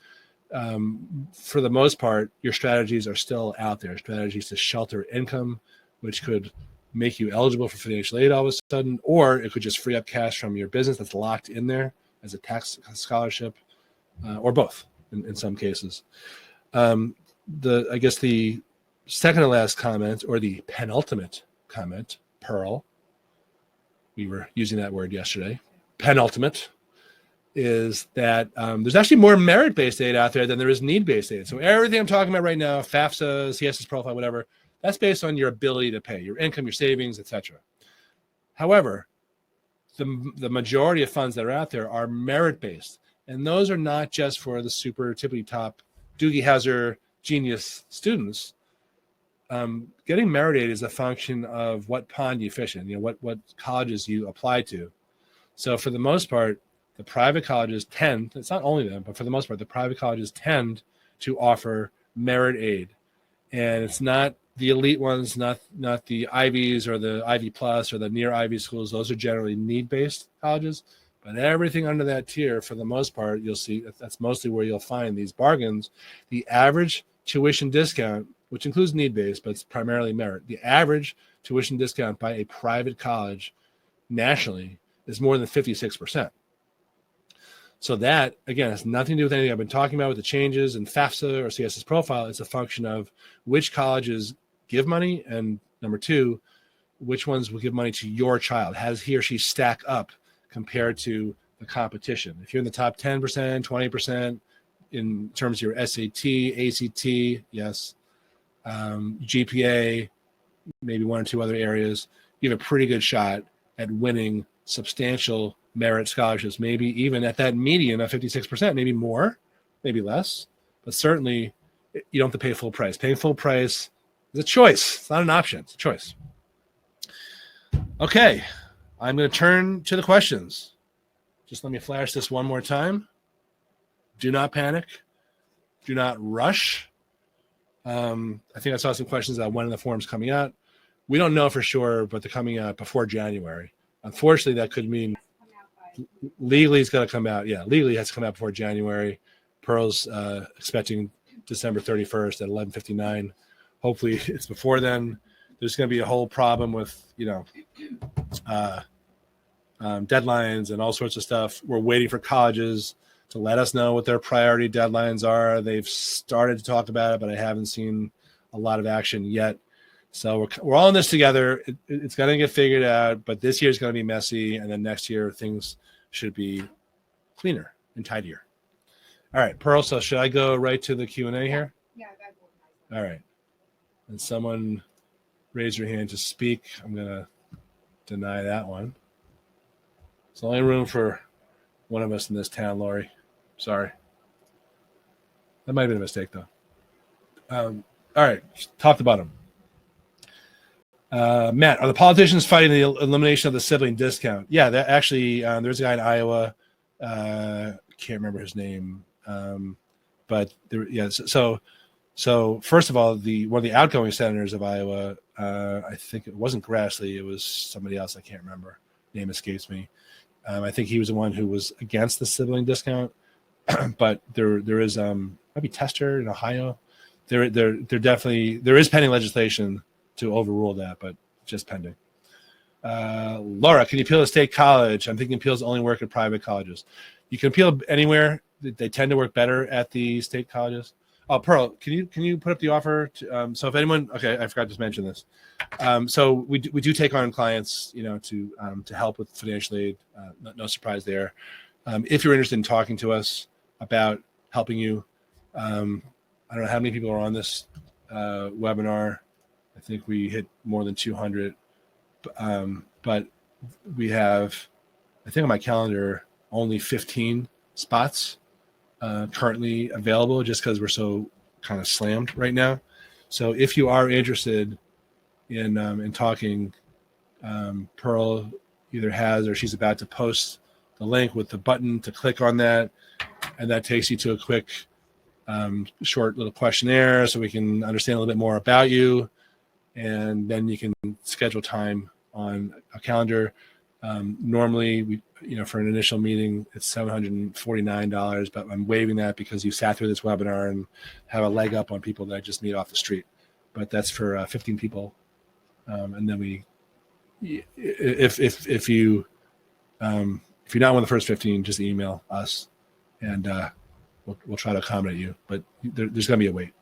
for the most part, your strategies are still out there. Strategies to shelter income, which could make you eligible for financial aid all of a sudden, or it could just free up cash from your business that's locked in there as a tax scholarship, or both in some cases. I guess the second to last comment, or the penultimate comment, Pearl, we were using that word yesterday, penultimate, is that there's actually more merit-based aid out there than there is need-based aid. So everything I'm talking about right now, FAFSA, CSS profile, whatever, that's based on your ability to pay, your income, your savings, etc. However, the majority of funds that are out there are merit-based, and those are not just for the super tippity top Doogie Howser genius students. Getting merit aid is a function of what pond you fish in, what colleges you apply to. So for the most part, the private colleges tend, it's not only them, but for the most part, the private colleges tend to offer merit aid. And it's not the elite ones, not the Ivies or the Ivy Plus or the near Ivy schools. Those are generally need-based colleges. But everything under that tier, for the most part, you'll see that's mostly where you'll find these bargains. The average tuition discount, which includes need-based, but it's primarily merit, the average tuition discount by a private college nationally is more than 56%. So that, again, has nothing to do with anything I've been talking about with the changes in FAFSA or CSS profile. It's a function of which colleges give money, and number two, which ones will give money to your child. How does he or she stack up compared to the competition? If you're in the top 10%, 20% in terms of your SAT, ACT, yes, GPA, maybe one or two other areas, you have a pretty good shot at winning substantial merit scholarships, maybe even at that median of 56%, maybe more, maybe less, but certainly you don't have to pay full price. Paying full price is a choice. It's not an option. It's a choice. Okay, I'm going to turn to the questions. Just let me flash this one more time. Do not panic. Do not rush. I think I saw some questions about when the form's coming out. We don't know for sure, but they're coming out before January. Unfortunately, that could mean legally it's got to come out. Yeah, legally it has to come out before January. Pearl's expecting December 31st at 11:59. Hopefully it's before then. There's going to be a whole problem with, deadlines and all sorts of stuff. We're waiting for colleges to let us know what their priority deadlines are. They've started to talk about it, but I haven't seen a lot of action yet. So we're all in this together. It's going to get figured out, but this year is going to be messy, and then next year things should be cleaner and tidier. All right, Pearl, so should I go right to the Q&A here? Yeah. All right. And someone raise your hand to speak. I'm going to deny that one. There's only room for one of us in this town, Lori. Sorry. That might have been a mistake, though. All right, top to bottom. Matt, are the politicians fighting the elimination of the sibling discount? Yeah, that actually, there's a guy in Iowa. Can't remember his name. But there, yeah. So first of all, one of the outgoing senators of Iowa I think it wasn't Grassley. It was somebody else. I can't remember. Name escapes me. I think he was the one who was against the sibling discount. But there is maybe Tester in Ohio. There is pending legislation to overrule that, but just pending. Laura, can you appeal to state college? I'm thinking appeals only work at private colleges. You can appeal anywhere. They tend to work better at the state colleges. Oh, Pearl, can you put up the offer? So if anyone, okay, I forgot to mention this. So we do take on clients, to help with financial aid. No surprise there. If you're interested in talking to us about helping you, I don't know how many people are on this webinar. I think we hit more than 200. But we have, I think on my calendar, only 15 spots currently available, just because we're so kind of slammed right now. So if you are interested in talking, Pearl either has or she's about to post the link with the button to click on that, and that takes you to a quick short little questionnaire so we can understand a little bit more about you, and then you can schedule time on a calendar. Normally, we, for an initial meeting, it's $749, but I'm waiving that because you sat through this webinar and have a leg up on people that I just meet off the street. But that's for 15 people, and then if you're not one of the first 15, just email us, and we'll try to accommodate you. But there's going to be a wait.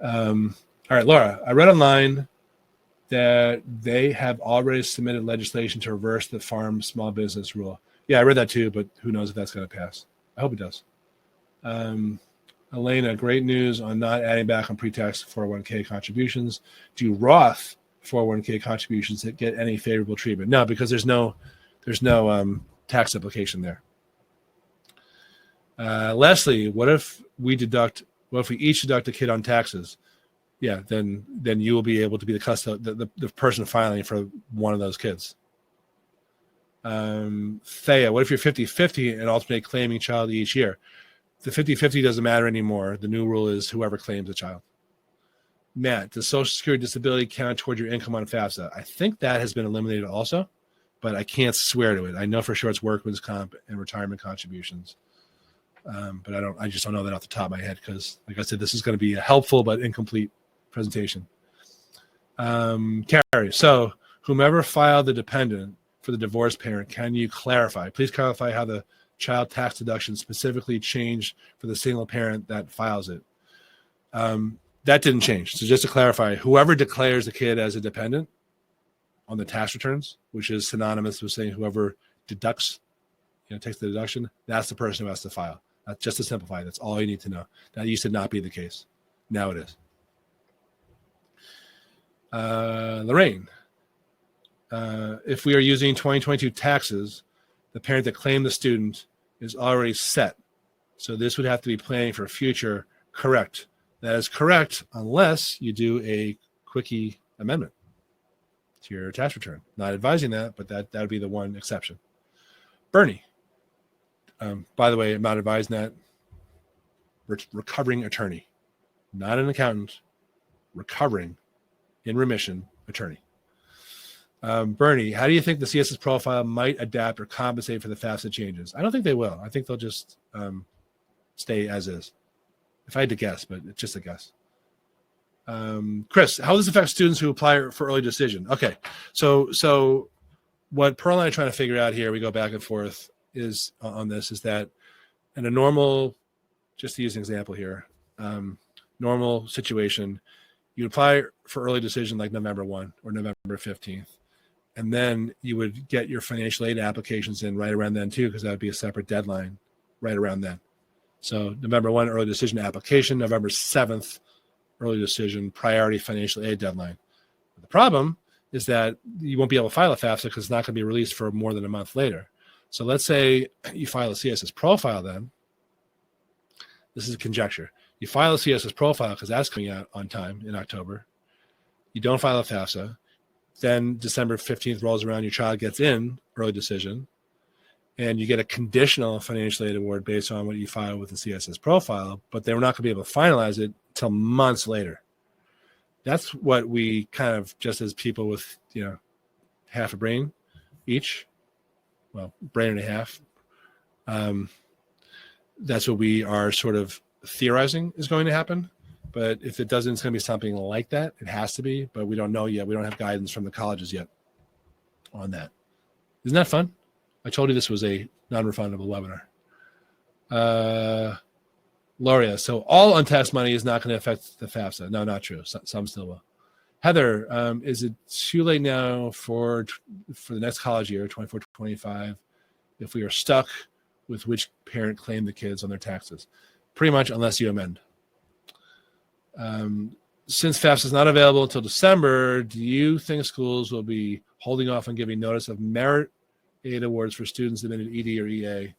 All right, Laura, I read online that they have already submitted legislation to reverse the farm small business rule. Yeah, I read that too, but who knows if that's going to pass. I hope it does. Elena, great news on not adding back on pre-tax 401k contributions. Do Roth 401k contributions that get any favorable treatment? No, because there's no tax implication there. Leslie, what if we each deduct a kid on taxes? Yeah, then you will be able to be the person filing for one of those kids. Thea, what if you're 50-50 and alternate claiming child each year? The 50-50 doesn't matter anymore. The new rule is whoever claims a child. Matt, does Social Security disability count toward your income on FAFSA? I think that has been eliminated also, but I can't swear to it. I know for sure it's workman's comp and retirement contributions. But I just don't know that off the top of my head because, like I said, this is going to be a helpful but incomplete presentation. Carrie, so whomever filed the dependent for the divorced parent, can you please clarify how the child tax deduction specifically changed for the single parent that files it? That didn't change. So just to clarify, whoever declares the kid as a dependent on the tax returns, which is synonymous with saying whoever deducts, takes the deduction, that's the person who has to file. That's just to simplify. That's all you need to know. That used to not be the case. Now it is. Lorraine, if we are using 2022 taxes, the parent that claimed the student is already set. So this would have to be planning for future. Correct. That is correct unless you do a quickie amendment to your tax return. Not advising that, but that would be the one exception. Bernie, by the way, I'm not advising that. Recovering attorney, not an accountant, recovering in remission attorney. Bernie, how do you think the CSS profile might adapt or compensate for the FAFSA changes? I don't think they will. I think they'll just stay as is. If I had to guess, but it's just a guess. Chris, how does this affect students who apply for early decision? Okay, so what Pearl and I are trying to figure out here, we go back and forth, is on this, is that in a normal, just to use an example here, normal situation, you apply for early decision like November 1 or November 15th. And then you would get your financial aid applications in right around then too, because that would be a separate deadline right around then. So November 1, early decision application, November 7th, early decision, priority financial aid deadline. But the problem is that you won't be able to file a FAFSA because it's not going to be released for more than a month later. So let's say you file a CSS profile then. This is a conjecture. You file a CSS profile because that's coming out on time in October. You don't file a FAFSA. Then December 15th rolls around, your child gets in early decision, and you get a conditional financial aid award based on what you file with the CSS profile, but they're not going to be able to finalize it until months later. That's what we kind of, just as people with, half a brain each, well, brain and a half, that's what we are sort of theorizing is going to happen. But if it doesn't, it's going to be something like that. It has to be, but we don't know yet. We don't have guidance from the colleges yet on that. Isn't that fun? I told you this was a non-refundable webinar. Loria, so all untaxed money is not going to affect the FAFSA. No, not true. Some still will. Heather, is it too late now for the next college year, 24-25, if we are stuck with which parent claimed the kids on their taxes? Pretty much, unless you amend. Since FAFSA is not available until December, do you think schools will be holding off on giving notice of merit aid awards for students admitted ED or EA?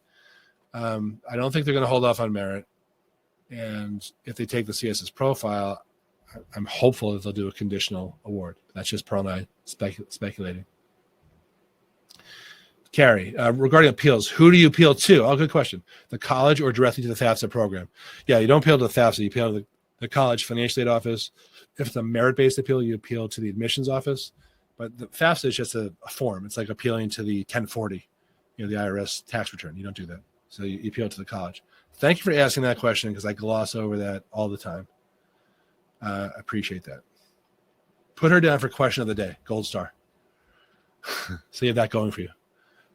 I don't think they're going to hold off on merit. And if they take the CSS profile, I'm hopeful that they'll do a conditional award. That's just Pearl and I speculating. Carrie, regarding appeals, who do you appeal to? Oh, good question. The college or directly to the FAFSA program? Yeah, you don't appeal to the FAFSA. You appeal to the college financial aid office. If it's a merit-based appeal, you appeal to the admissions office. But the FAFSA is just a form. It's like appealing to the 1040, the IRS tax return. You don't do that. So you appeal to the college. Thank you for asking that question because I gloss over that all the time. I appreciate that. Put her down for question of the day, gold star. So you have that going for you.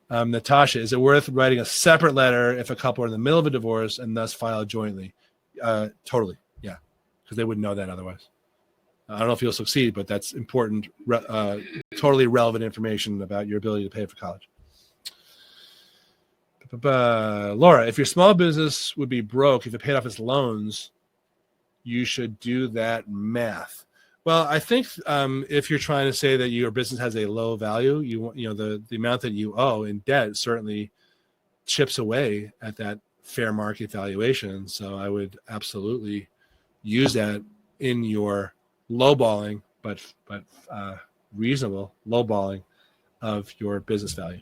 Natasha, is it worth writing a separate letter if a couple are in the middle of a divorce and thus file jointly? Totally, yeah, because they wouldn't know that otherwise. I don't know if you'll succeed, but that's important, totally relevant information about your ability to pay for college. Laura, if your small business would be broke if it paid off its loans, you should do that math. Well, I think if you're trying to say that your business has a low value, the amount that you owe in debt certainly chips away at that fair market valuation. So I would absolutely use that in your lowballing, but reasonable lowballing of your business value.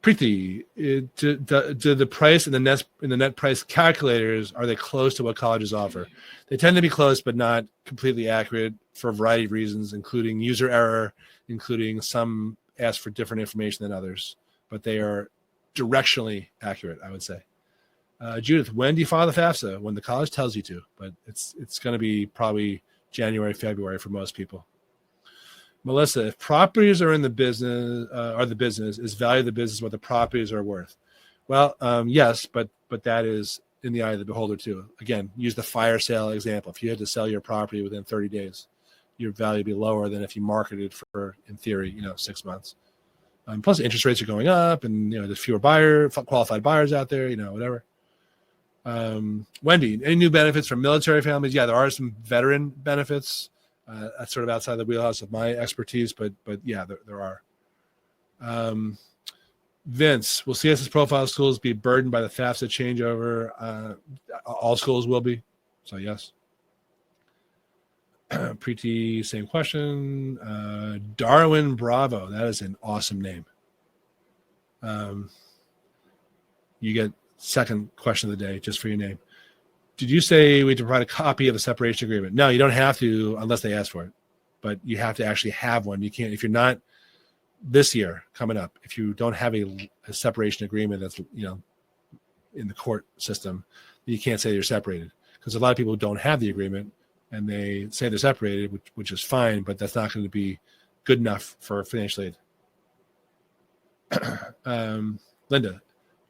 Preeti, do the price and the net price calculators, are they close to what colleges offer? They tend to be close, but not completely accurate for a variety of reasons, including user error, including some ask for different information than others, but they are directionally accurate, I would say. Judith, when do you file the FAFSA? When the college tells you to, but it's going to be probably January, February for most people. Melissa, if properties are in the business, is value of the business what the properties are worth? Well, yes, but that is in the eye of the beholder too. Again, use the fire sale example. If you had to sell your property within 30 days, your value would be lower than if you marketed for, in theory, 6 months. Plus, interest rates are going up, and there's fewer qualified buyers out there. Whatever. Wendy, any new benefits for military families? Yeah, there are some veteran benefits. That's sort of outside the wheelhouse of my expertise, but yeah, there are. Vince, will CSS profile schools be burdened by the FAFSA changeover? All schools will be, so yes. Preeti, same question. Darwin Bravo, that is an awesome name. You get second question of the day just for your name. Did you say we have to provide a copy of the separation agreement? No, you don't have to unless they ask for it, but you have to actually have one. You can't, if you're not this year coming up, if you don't have a separation agreement that's, in the court system, you can't say you're separated, because a lot of people don't have the agreement and they say they're separated, which is fine, but that's not going to be good enough for financial aid. Linda,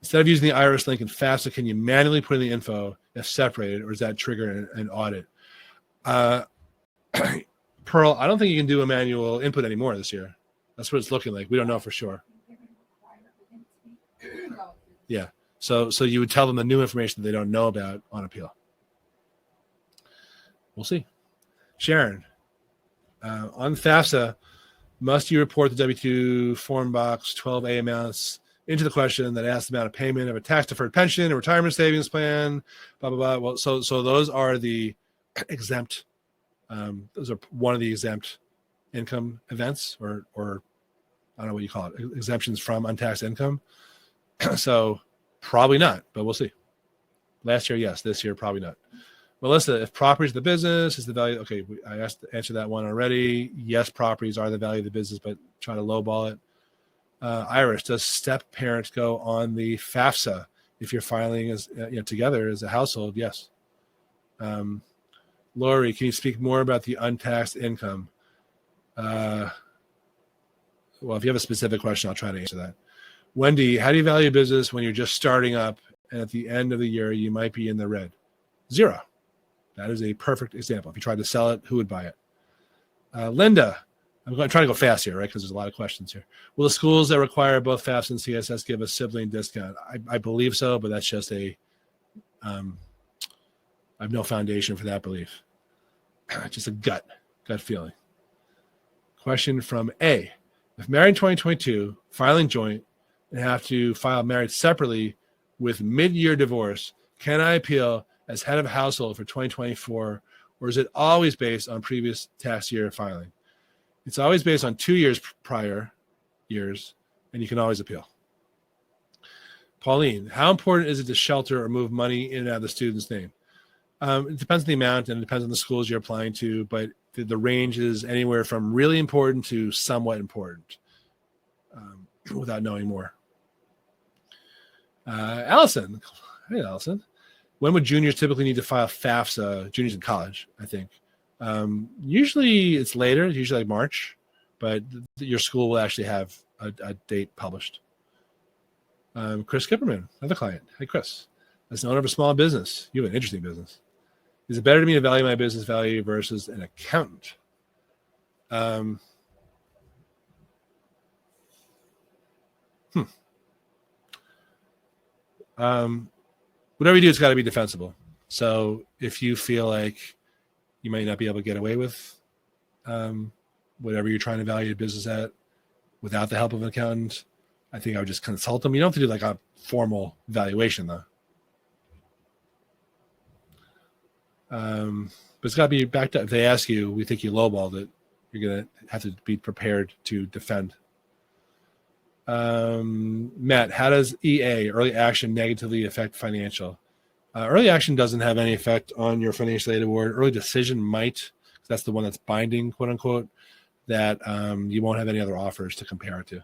instead of using the IRS link in FAFSA, can you manually put in the info if separated, or does that trigger an audit? Pearl, I don't think you can do a manual input anymore this year. That's what it's looking like. We don't know for sure. Yeah. So you would tell them the new information that they don't know about on appeal. We'll see. Sharon, on FAFSA, must you report the W-2 form box 12A amounts into the question that asks the amount of payment of a tax-deferred pension, a retirement savings plan, blah, blah, blah. Well, so those are the exempt, those are one of the exempt income events, or I don't know what you call it, exemptions from untaxed income. So probably not, but we'll see. Last year, yes. This year, probably not. Melissa, if property is the business, is the value? Okay, I answered that one already. Yes, properties are the value of the business, but try to lowball it. Iris, does step parents go on the FAFSA if you're filing as together as a household? Yes. Lori, can you speak more about the untaxed income? Well, if you have a specific question, I'll try to answer that. Wendy, how do you value business when you're just starting up and at the end of the year you might be in the red? 0. That is a perfect example. If you tried to sell it, who would buy it? Linda, I'm going to try to go fast here, right? Because there's a lot of questions here. Will the schools that require both FAFSA and CSS give a sibling discount? I believe so, but that's just I have no foundation for that belief. Just a gut feeling. Question from A. If married in 2022, filing joint, and have to file married separately with mid-year divorce, can I appeal as head of household for 2024, or is it always based on previous tax year filing? It's always based on 2 years prior years, and you can always appeal. Pauline, how important is it to shelter or move money in and out of the student's name? It depends on the amount and it depends on the schools you're applying to, but the range is anywhere from really important to somewhat important without knowing more. Allison. Hey, Allison. When would juniors typically need to file FAFSA? Juniors in college, I think. Usually it's later, usually like March, but your school will actually have a date published. Chris Kipperman, another client. Hey, Chris. As an owner of a small business, you have an interesting business. Is it better to me to value my business value versus an accountant? Whatever you do, it's got to be defensible. So if you feel like you might not be able to get away with whatever you're trying to value your business at without the help of an accountant, I think I would just consult them. You don't have to do like a formal valuation, though. But it's got to be backed up. If they ask you, we think you lowballed it, you're going to have to be prepared to defend. Matt, how does EA, early action, negatively affect financial? Early action doesn't have any effect on your financial aid award. Early decision might. That's the one that's binding, quote unquote, that you won't have any other offers to compare it to.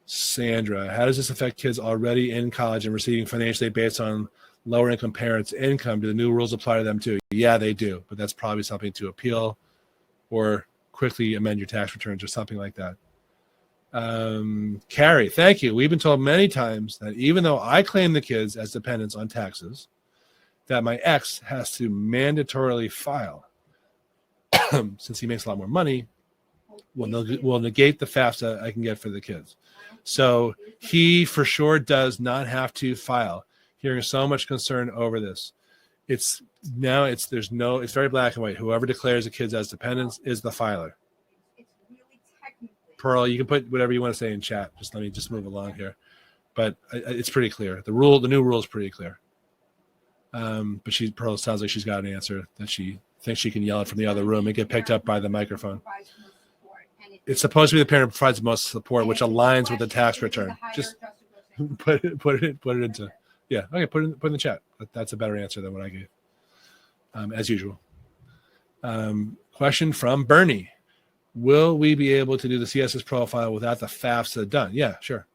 Sandra, how does this affect kids already in college and receiving financial aid based on lower income parents' income? Do the new rules apply to them too? Yeah, they do, but that's probably something to appeal or quickly amend your tax returns or something like that. Carrie, thank you. We've been told many times that even though I claim the kids as dependents on taxes, that my ex has to mandatorily file. Since he makes a lot more money, will negate the FAFSA I can get for the kids. So he for sure does not have to file. Hearing so much concern over this. It's very black and white. Whoever declares the kids as dependents is the filer. Pearl, you can put whatever you want to say in chat. Let me move along here. But it's pretty clear. The new rule is pretty clear. But Pearl sounds like she's got an answer that she thinks she can yell it from the other room and get picked up by the microphone. It's supposed to be the parent who provides the most support, which aligns with the tax return. Just put it into. Yeah, okay, put it in the chat. That's a better answer than what I gave, as usual. Question from Bernie. Will we be able to do the CSS profile without the FAFSA done? Yeah, sure.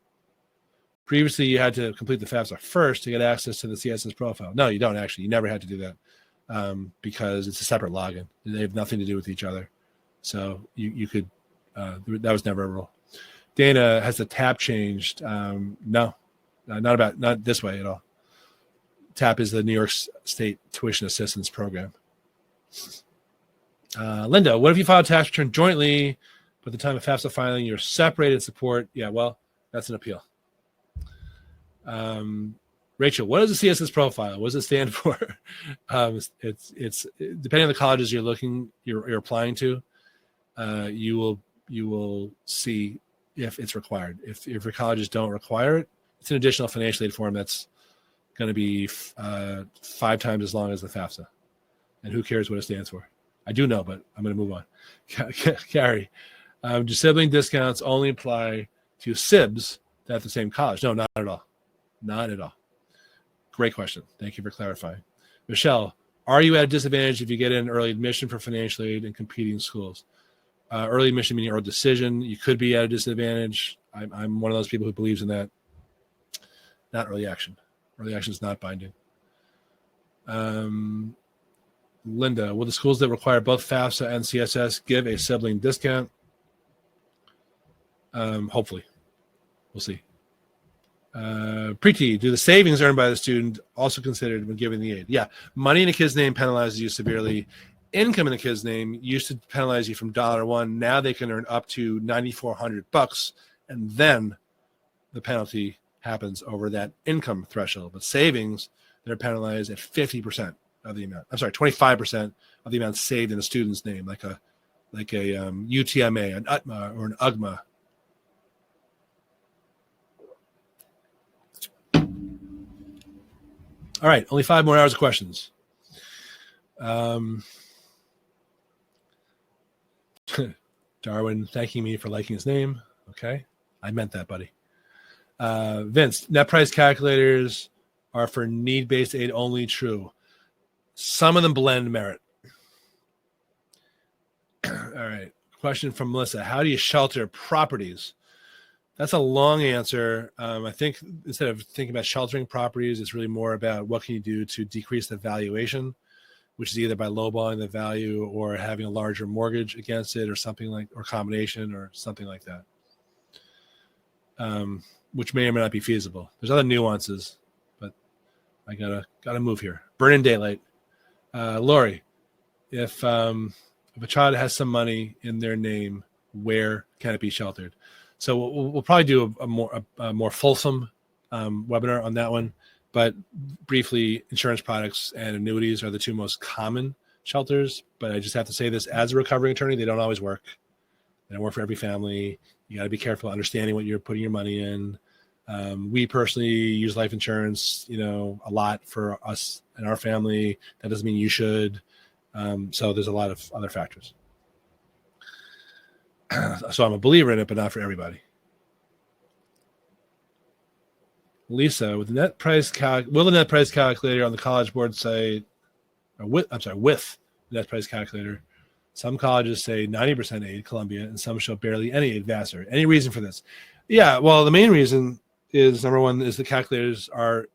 Previously, you had to complete the FAFSA first to get access to the CSS profile. No, you don't actually. You never had to do that because it's a separate login. They have nothing to do with each other. So you could, that was never a rule. Dana, has the TAP changed? No. Not this way at all. TAP is the New York State Tuition Assistance Program. Linda, what if you file a tax return jointly, but at the time of FAFSA filing, you're separated support? Yeah, well, that's an appeal. Rachel, what is the CSS profile? What does it stand for? It's depending on the colleges you're applying to, you will see if it's required. If your colleges don't require it, it's an additional financial aid form that's going to be 5 times as long as the FAFSA. And who cares what it stands for? I do know, but I'm going to move on. Carrie, do sibling discounts only apply to SIBs at the same college? No, not at all. Not at all. Great question. Thank you for clarifying. Michelle, are you at a disadvantage if you get in early admission for financial aid in competing schools? Early admission meaning early decision. You could be at a disadvantage. I'm one of those people who believes in that. Not early action. Early action is not binding. Linda, will the schools that require both FAFSA and CSS give a sibling discount? Hopefully. We'll see. Preeti, do the savings earned by the student also considered when giving the aid? Yeah. Money in a kid's name penalizes you severely. Income in a kid's name used to penalize you from $1. Now they can earn up to $9,400, and then the penalty happens over that income threshold. But savings, they're penalized at 50% of the amount. I'm sorry, 25% of the amount saved in a student's name, like a UTMA, an UTMA, or an UGMA. All right, only 5 more hours of questions. Darwin thanking me for liking his name. Okay, I meant that, buddy. Vince, net price calculators are for need-based aid only. True. Some of them blend merit. All right. Question from Melissa. How do you shelter properties? That's a long answer. I think instead of thinking about sheltering properties, it's really more about what can you do to decrease the valuation, which is either by lowballing the value or having a larger mortgage against it or something like, or combination or something like that, which may or may not be feasible. There's other nuances, but I gotta move here. Burn in daylight. Lori, if a child has some money in their name, where can it be sheltered? So we'll probably do a more fulsome webinar on that one. But briefly, insurance products and annuities are the 2 most common shelters. But I just have to say this, as a recovering attorney, they don't always work. They don't work for every family. You got to be careful understanding what you're putting your money in. We personally use life insurance, a lot for us and our family. That doesn't mean you should. So there's a lot of other factors. So I'm a believer in it, but not for everybody. Lisa, with the net price will the net price calculator on the College Board say, with the net price calculator, some colleges say 90% aid, Columbia, and some show barely any aid, Vassar. Any reason for this? Yeah, well, the main reason is, number one, is the calculators are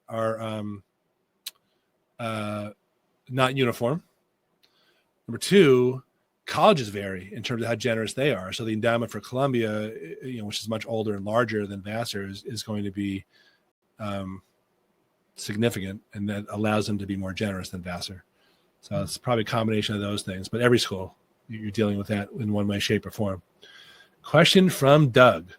not uniform. Number two, colleges vary in terms of how generous they are. So the endowment for Columbia, which is much older and larger than Vassar, is going to be significant, and that allows them to be more generous than Vassar. So it's probably a combination of those things, but every school, you're dealing with that in one way, shape, or form. Question from Doug.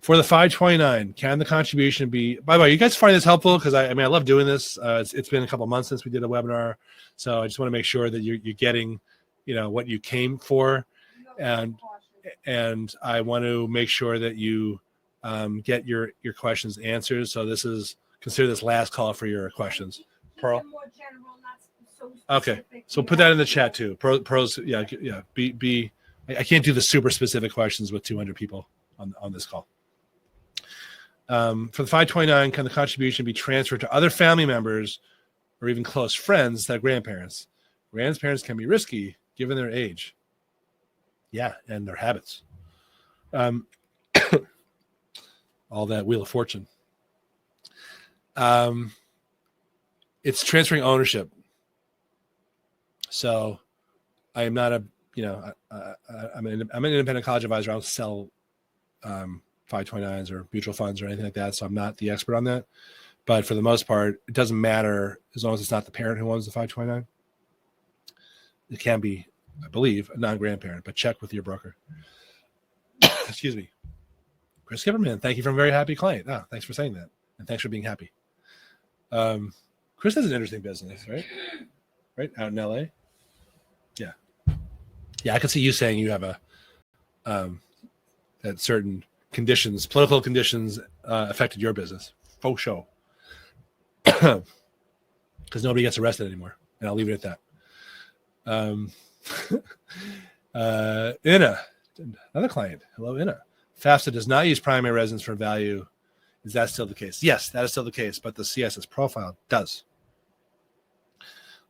For the 529, can the contribution be, by the way, you guys find this helpful? Because I love doing this. It's been a couple of months since we did a webinar. So I just want to make sure that you're getting, what you came for. And I want to make sure that you get your questions answered. So consider this last call for your questions. Pearl? Okay. So put that in the chat too. Pros, yeah. I can't do the super specific questions with 200 people on this call. For the 529, can the contribution be transferred to other family members or even close friends that grandparents? Grandparents can be risky given their age. Yeah, and their habits. All that Wheel of Fortune. It's transferring ownership. So I am not I'm an independent college advisor. I don't sell 529s or mutual funds or anything like that. So I'm not the expert on that. But for the most part, it doesn't matter as long as it's not the parent who owns the 529. It can be, I believe, a non-grandparent, but check with your broker. Excuse me. Chris Kipperman, thank you from a very happy client. Thanks for saying that. And thanks for being happy. Chris has an interesting business, right? Right? Out in LA? Yeah. Yeah, I can see you saying you have that certain conditions, political conditions affected your business. Faux show. Because nobody gets arrested anymore. And I'll leave it at that. Inna, another client. Hello, Inna. FAFSA does not use primary residence for value. Is that still the case? Yes, that is still the case, but the CSS profile does.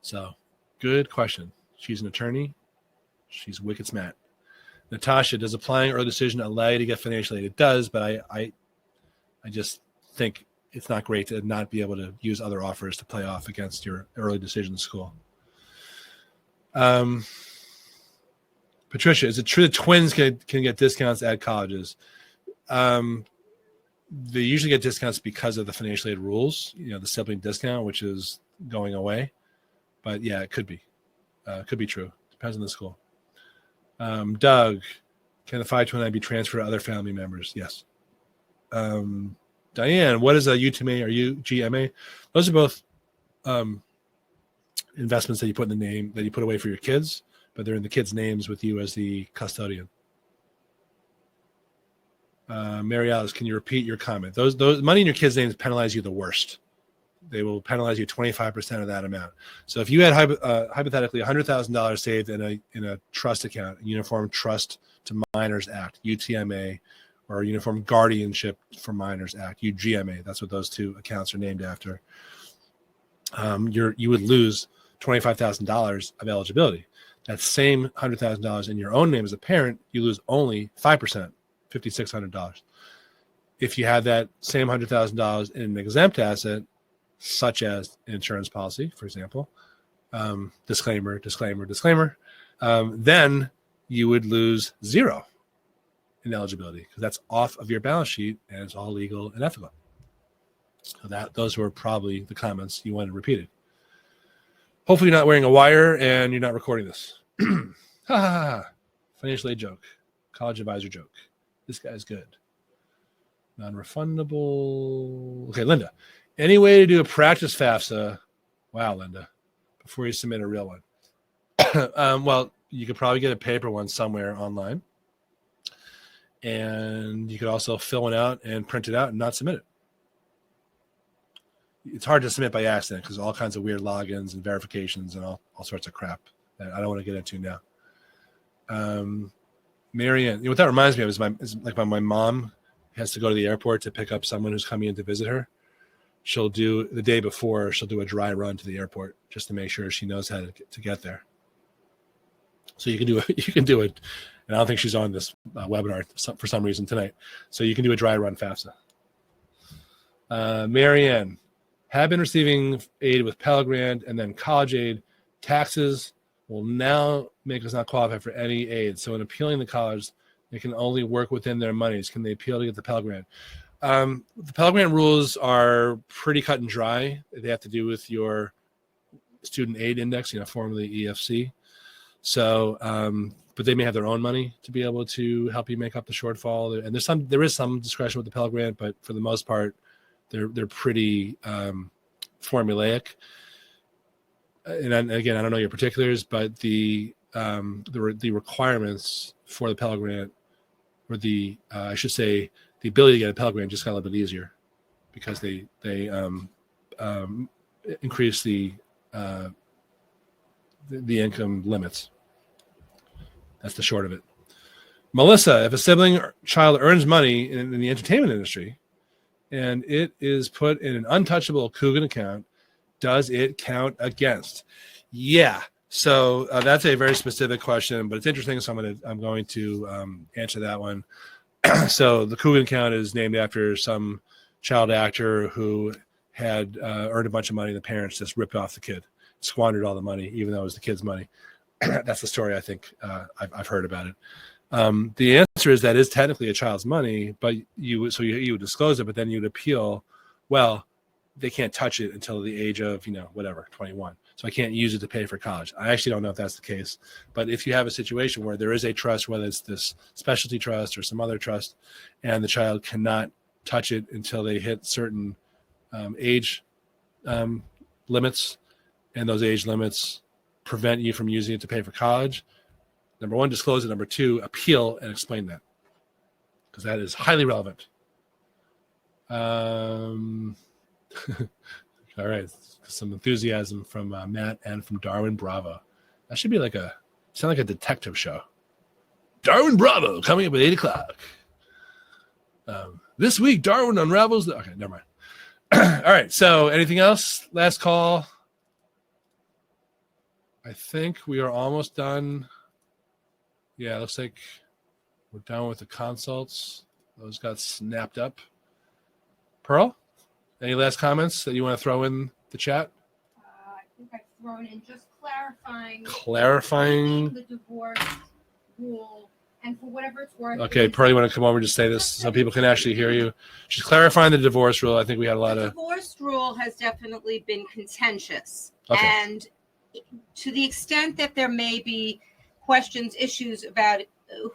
So, good question. She's an attorney. She's wicked smart. Natasha, does applying early decision allow you to get financial aid? It does, but I just think it's not great to not be able to use other offers to play off against your early decision school. Patricia, is it true that twins can get discounts at colleges? They usually get discounts because of the financial aid rules, the sibling discount, which is going away. But yeah, it could be. Could be true. Depends on the school. Doug, can the 529 be transferred to other family members? Yes. Diane, what is a UTMA or UGMA? Those are both investments that you put in the name, that you put away for your kids, but they're in the kids' names with you as the custodian. Mary Alice, can you repeat your comment? Those money in your kids' names penalize you the worst. They will penalize you 25% of that amount. So if you had hypothetically $100,000 saved in a trust account, Uniform Trust to Minors Act, UTMA, or Uniform Guardianship for Minors Act, UGMA, that's what those two accounts are named after, you would lose $25,000 of eligibility. That same $100,000 in your own name as a parent, you lose only 5%, $5,600. If you had that same $100,000 in an exempt asset, such as an insurance policy, for example, disclaimer, then you would lose zero in eligibility because that's off of your balance sheet and it's all legal and ethical. So those were probably the comments you wanted repeated. Hopefully you're not wearing a wire and you're not recording this. Financial aid joke. College advisor joke. This guy's good. Non-refundable. Okay, Linda. Any way to do a practice FAFSA? Wow, Linda. Before you submit a real one. Well, you could probably get a paper one somewhere online. And you could also fill one out and print it out and not submit it. It's hard to submit by accident because all kinds of weird logins and verifications and all sorts of crap that I don't want to get into now. Marianne, what that reminds me of is like when my mom has to go to the airport to pick up someone who's coming in to visit her. She'll do the day before, she'll do a dry run to the airport just to make sure she knows how to get there. So you can do it. And I don't think she's on this webinar for some reason tonight. So you can do a dry run FAFSA. Marianne, have been receiving aid with Pell Grant and then college aid. Taxes will now make us not qualify for any aid. So in appealing the college, they can only work within their monies. Can they appeal to get the Pell Grant? The Pell Grant rules are pretty cut and dry. They have to do with your student aid index, formerly EFC. So, but they may have their own money to be able to help you make up the shortfall. And there is some discretion with the Pell Grant, but for the most part, they're pretty formulaic. And again, I don't know your particulars, but the requirements for the Pell Grant, or I should say, the ability to get a Pell Grant just got a little bit easier because they increase the income limits. That's the short of it. Melissa, if a sibling or child earns money in the entertainment industry and it is put in an untouchable Coogan account, does it count against? Yeah. So that's a very specific question, but it's interesting. So I'm going to answer that one. So the Coogan account is named after some child actor who had earned a bunch of money. The parents just ripped off the kid, squandered all the money, even though it was the kid's money. That's the story I think I've heard about it. The answer is that is technically a child's money, but you would disclose it, but then you'd appeal. Well, they can't touch it until the age of 21. So I can't use it to pay for college. I actually don't know if that's the case, but if you have a situation where there is a trust, whether it's this specialty trust or some other trust, and the child cannot touch it until they hit certain age limits, and those age limits prevent you from using it to pay for college, number one, disclose it. Number two, appeal and explain that, because that is highly relevant. All right, some enthusiasm from Matt and from Darwin Bravo. That should be sound like a detective show. Darwin Bravo coming up at 8:00. This week, Darwin unravels okay, never mind. All right, so anything else? Last call. I think we are almost done. Yeah, it looks like we're done with the consults. Those got snapped up. Pearl, any last comments that you want to throw in the chat? I think I've thrown in just clarifying Clarifying. the divorce rule, and for whatever it's worth. Okay, Pearl, you want to come over and just say this so people can actually hear you? She's clarifying the divorce rule. I think we had a lot The of. divorce rule has definitely been contentious. Okay. And to the extent that there may be questions, issues about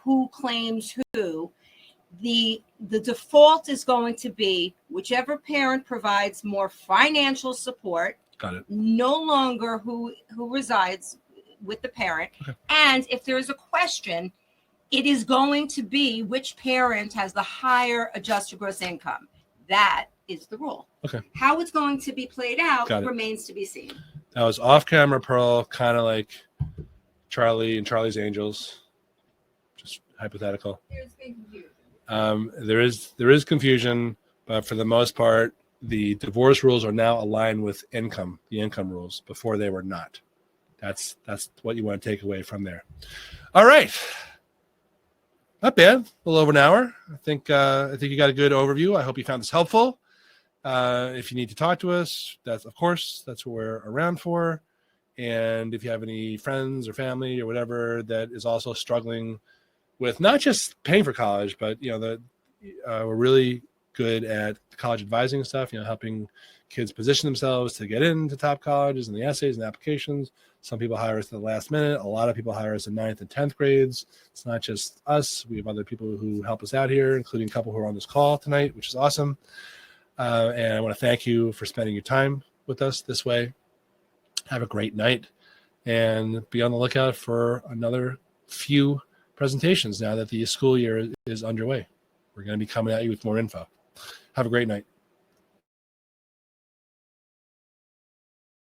who claims who, the default is going to be whichever parent provides more financial support. Got it. No longer who resides with the parent. Okay. And if there is a question, it is going to be which parent has the higher adjusted gross income. That is the rule. Okay. How it's going to be played out Got it. remains to be seen. That was off camera, Pearl, kind of like Charlie and Charlie's Angels. Just hypothetical. There's been confusion. There is confusion, but for the most part, the divorce rules are now aligned with the income rules. Before they were not. That's what you want to take away from there. All right. Not bad. A little over an hour. I think you got a good overview. I hope you found this helpful. If you need to talk to us, that's what we're around for. And if you have any friends or family or whatever that is also struggling with not just paying for college, but we're really good at college advising stuff. Helping kids position themselves to get into top colleges and the essays and applications. Some people hire us at the last minute. A lot of people hire us in 9th and 10th grades. It's not just us. We have other people who help us out here, including a couple who are on this call tonight, which is awesome. And I want to thank you for spending your time with us this way. Have a great night and be on the lookout for another few presentations now that the school year is underway. We're going to be coming at you with more info. Have a great night.